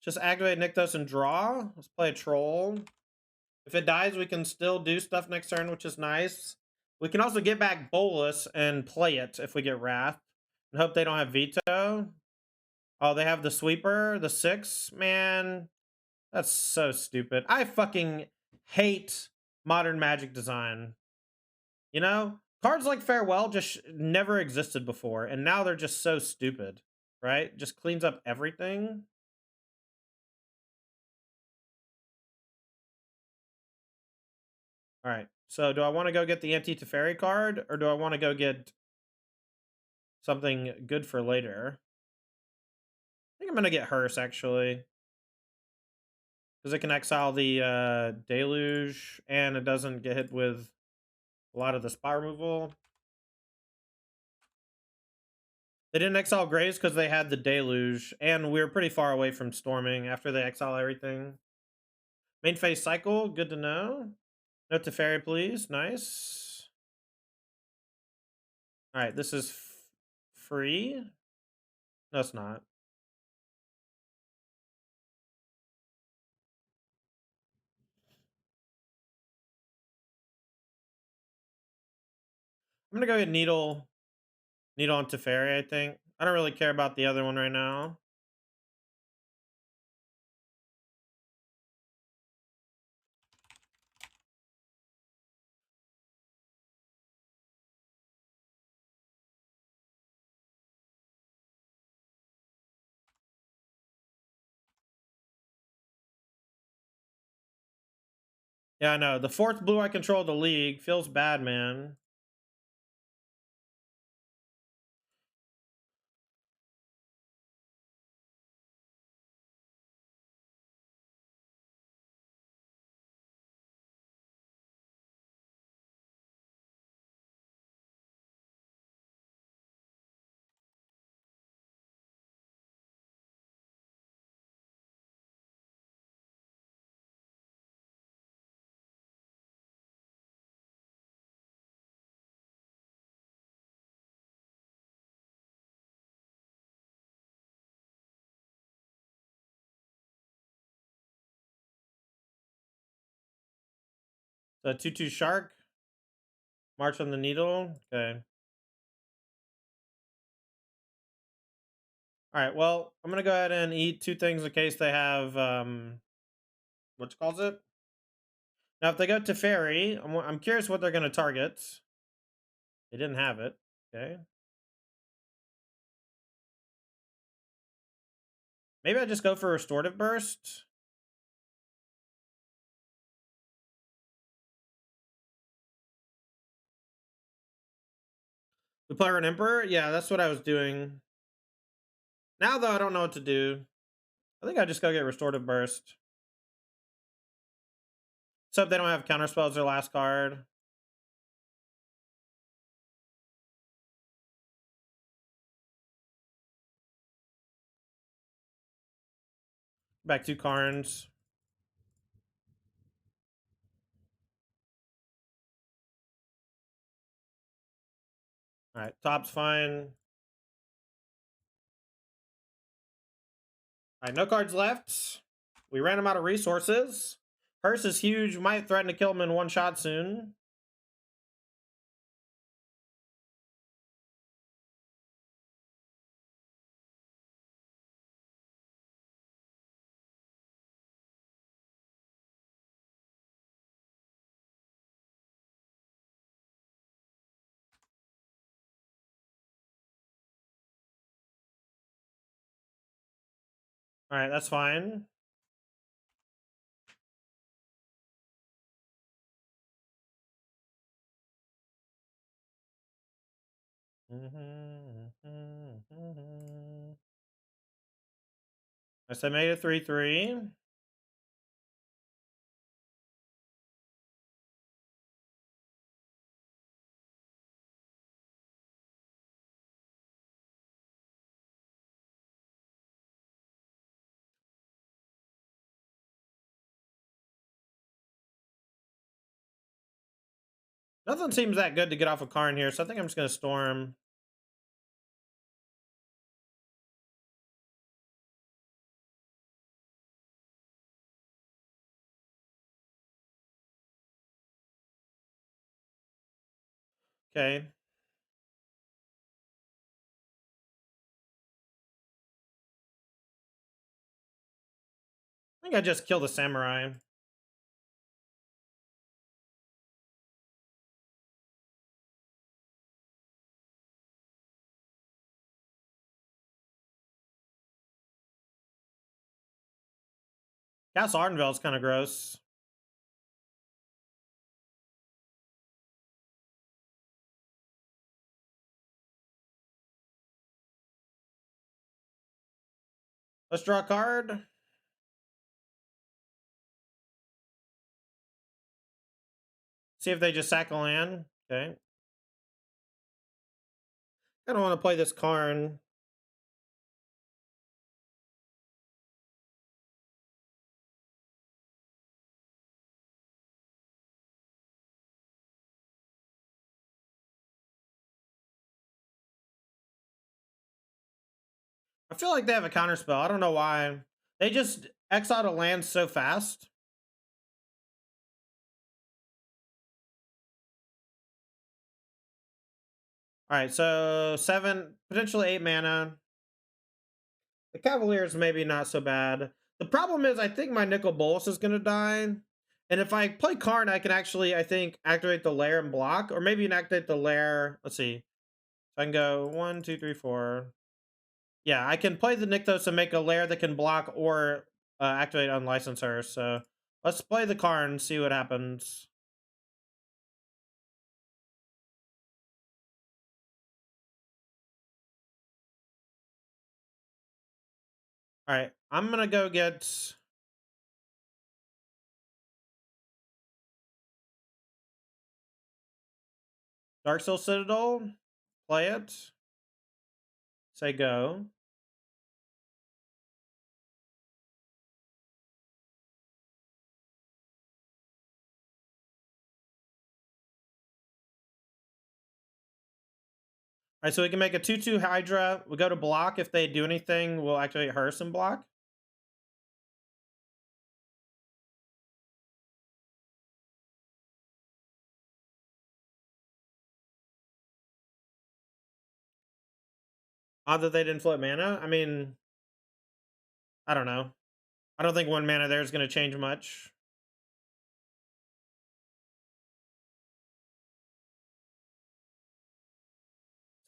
Just activate Nykthos and draw. Let's play a troll. If it dies, we can still do stuff next turn, which is nice. We can also get back Bolas and play it if we get Wrath. And hope they don't have veto. Oh, they have the sweeper, the 6. Man, that's so stupid. I fucking hate modern Magic design. You know? Cards like Farewell just never existed before, and now they're just so stupid, right? Just cleans up everything. All right. So do I want to go get the Anti-Teferi card, or do I want to go get something good for later? I think I'm going to get Hearse, actually. Because it can exile the Deluge, and it doesn't get hit with a lot of the spot removal. They didn't exile Graves because they had the Deluge, and we were pretty far away from Storming after they exile everything. Main phase cycle, good to know. No Teferi, please. Nice. Alright, this is free? No, it's not. I'm gonna go get Needle on Teferi, I think. I don't really care about the other one right now. Yeah, I know. The fourth blue I control of the league feels bad, man. The 2/2 Shark. March on the Needle. Okay. Alright, well, I'm gonna go ahead and eat 2 things in case they have, what you calls it? Now, if they go to Fairy, I'm curious what they're gonna target. They didn't have it. Okay. Maybe I just go for Restorative Burst. The Player and Emperor? Yeah, that's what I was doing. Now, though, I don't know what to do. I think I just go get Restorative Burst. So if they don't have Counterspell as their last card. Back 2 Karns. Alright, top's fine. Alright, no cards left. We ran him out of resources. Hearse is huge. Might threaten to kill him in one shot soon. Alright, that's fine. I made it 3/3. Nothing seems that good to get off a Karn here, so I think I'm just gonna Storm. Okay. I think I just kill the Samurai. Castle Ardenvale is kind of gross. Let's draw a card. See if they just sack a land. Okay. I don't want to play this Karn. I feel like they have a counterspell. I don't know why. They just exiled a land so fast. All right, so 7, potentially 8 mana. The Cavaliers maybe not so bad. The problem is I think my Nicol Bolas is gonna die. And if I play Karn, I can actually, I think, activate the lair and block, or maybe activate the lair. Let's see. So I can go 1, 2, 3, 4. Yeah, I can play the Nykthos and make a lair that can block or activate Unlicensed Her. So let's play the Karn and see what happens. All right, I'm gonna go get Darksteel Citadel. Play it. Say go. All right, so we can make a 2/2 Hydra. We go to block. If they do anything, we'll activate Hearse and block. Odd that they didn't flip mana. I mean, I don't know. I don't think 1 mana there is going to change much.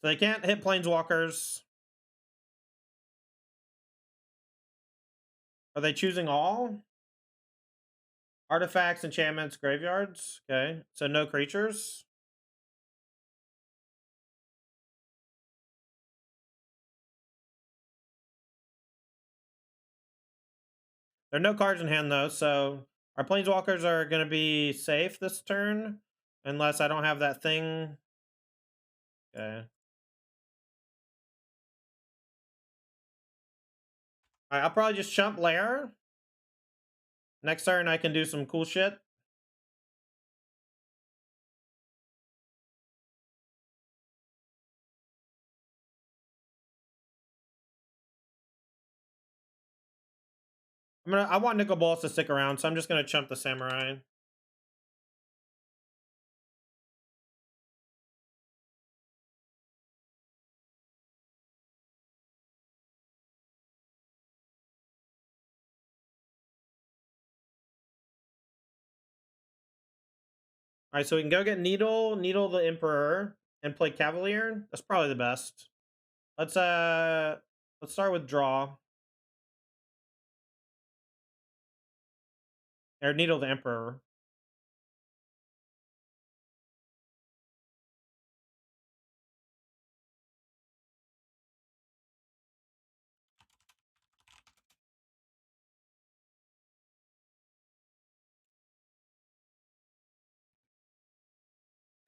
So they can't hit Planeswalkers. Are they choosing all? Artifacts, enchantments, graveyards. Okay, so no creatures. There are no cards in hand though, so our Planeswalkers are going to be safe this turn. Unless I don't have that thing. Okay. Alright, I'll probably just chump lair. Next turn I can do some cool shit. I want Nicol Bolas to stick around, so I'm just gonna chump the Samurai. Alright, so we can go get Needle the Emperor, and play Cavalier. That's probably the best. Let's start with draw. Or Needle the Emperor.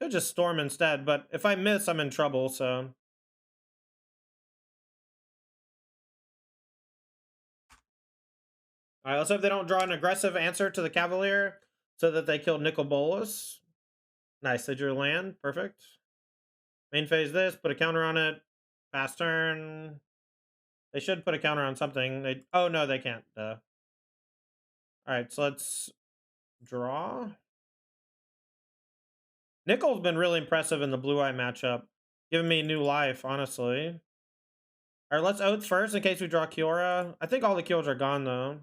Could just Storm instead, but if I miss, I'm in trouble, so. Alright, let's hope they don't draw an aggressive answer to the Cavalier so that they kill Nicol Bolas. Nice, they drew land. Perfect. Main phase this, put a counter on it. Fast turn. They should put a counter on something. Oh no, they can't. Alright, so let's draw. Nicol's been really impressive in the blue-eye matchup. Giving me new life, honestly. Alright, let's Oath first in case we draw Kiora. I think all the kills are gone, though.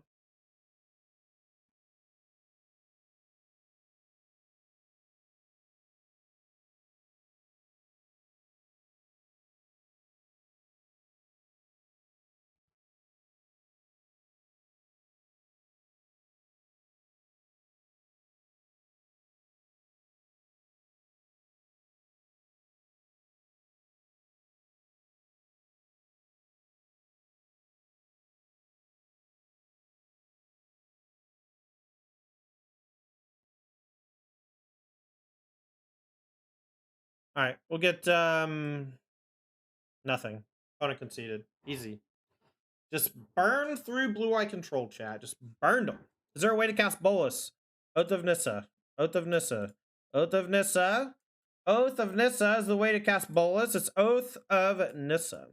All right, we'll get nothing. Opponent conceded. Easy. Just burn through blue-white control, chat. Just burned them. Is there a way to cast Bolas? Oath of Nissa. Oath of Nissa. Oath of Nissa. Oath of Nissa is the way to cast Bolas. It's Oath of Nissa.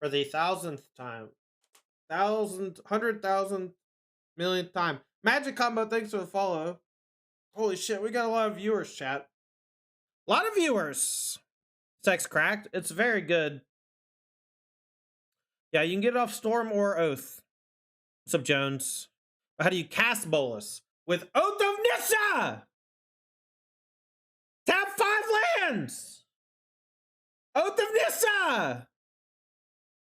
For the 1,000th time. 100,000 millionth time. Magic Combo, thanks for the follow. Holy shit, we got a lot of viewers, chat. A lot of viewers. Sex cracked. It's very good. Yeah, you can get it off Storm or Oath. What's up, Jones? How do you cast Bolas? With Oath of Nissa! Tap 5 lands! Oath of Nissa!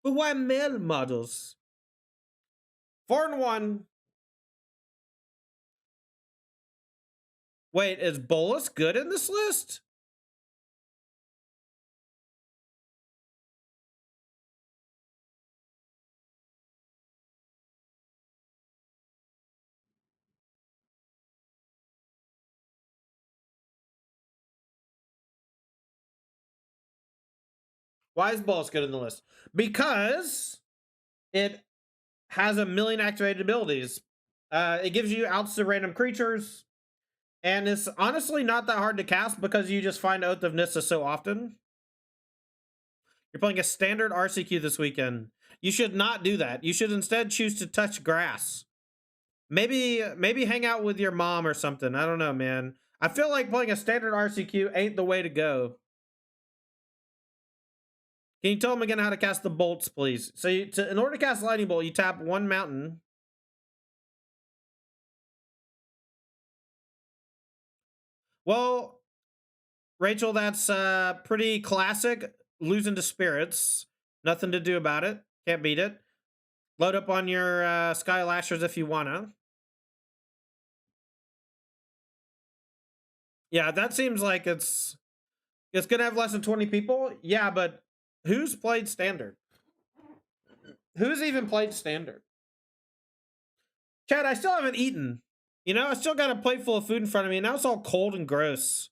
But why male models? 4-1. Wait, is Bolas good in this list? Why is Bolas good in the list? Because it has a million activated abilities. It gives you outs to random creatures. And it's honestly not that hard to cast because you just find Oath of Nissa so often. You're playing a standard RCQ this weekend. You should not do that. You should instead choose to touch grass. Maybe hang out with your mom or something. I don't know, man. I feel like playing a standard RCQ ain't the way to go. Can you tell them again how to cast the bolts, please? So in order to cast Lightning Bolt, you tap 1 mountain. Well, Rachel, that's pretty classic. Losing to spirits. Nothing to do about it. Can't beat it. Load up on your Sky Lashers if you wanna. Yeah, that seems like it's gonna have less than 20 people. Yeah, but who's played standard? Who's even played standard? Chad, I still haven't eaten. You know, I still got a plate full of food in front of me, and now it's all cold and gross.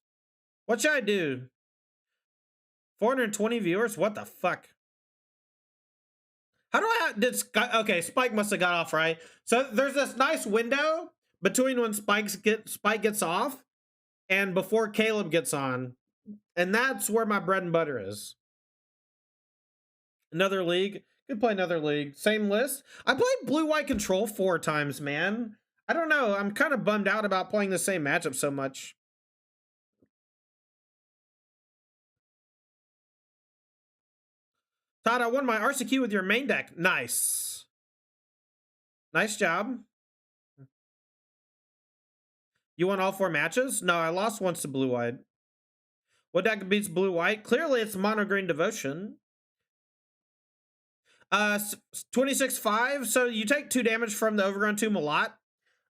What should I do? 420 viewers? What the fuck? How do I okay, Spike must have got off, right? So there's this nice window between when Spike gets off and before Caleb gets on. And that's where my bread and butter is. Another league. Could play another league. Same list. I played blue-white control 4 times, man. I don't know. I'm kind of bummed out about playing the same matchup so much. Todd, I won my RCQ with your main deck. Nice. Nice job. You won all 4 matches? No, I lost once to blue-white. What deck beats blue-white? Clearly, it's Mono Green Devotion. 26-5. So you take 2 damage from the Overgrown Tomb a lot.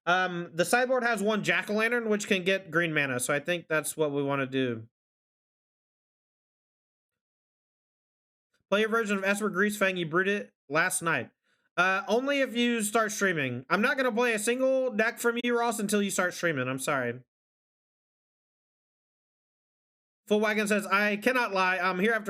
The sideboard has 1 Jack-o'-lantern, which can get green mana. So I think that's what we want to do. Play your version of Esper Greasefang. You brewed it last night. Only if you start streaming. I'm not going to play a single deck from you, Ross, until you start streaming. I'm sorry. Full Wagon says, I cannot lie. I'm here after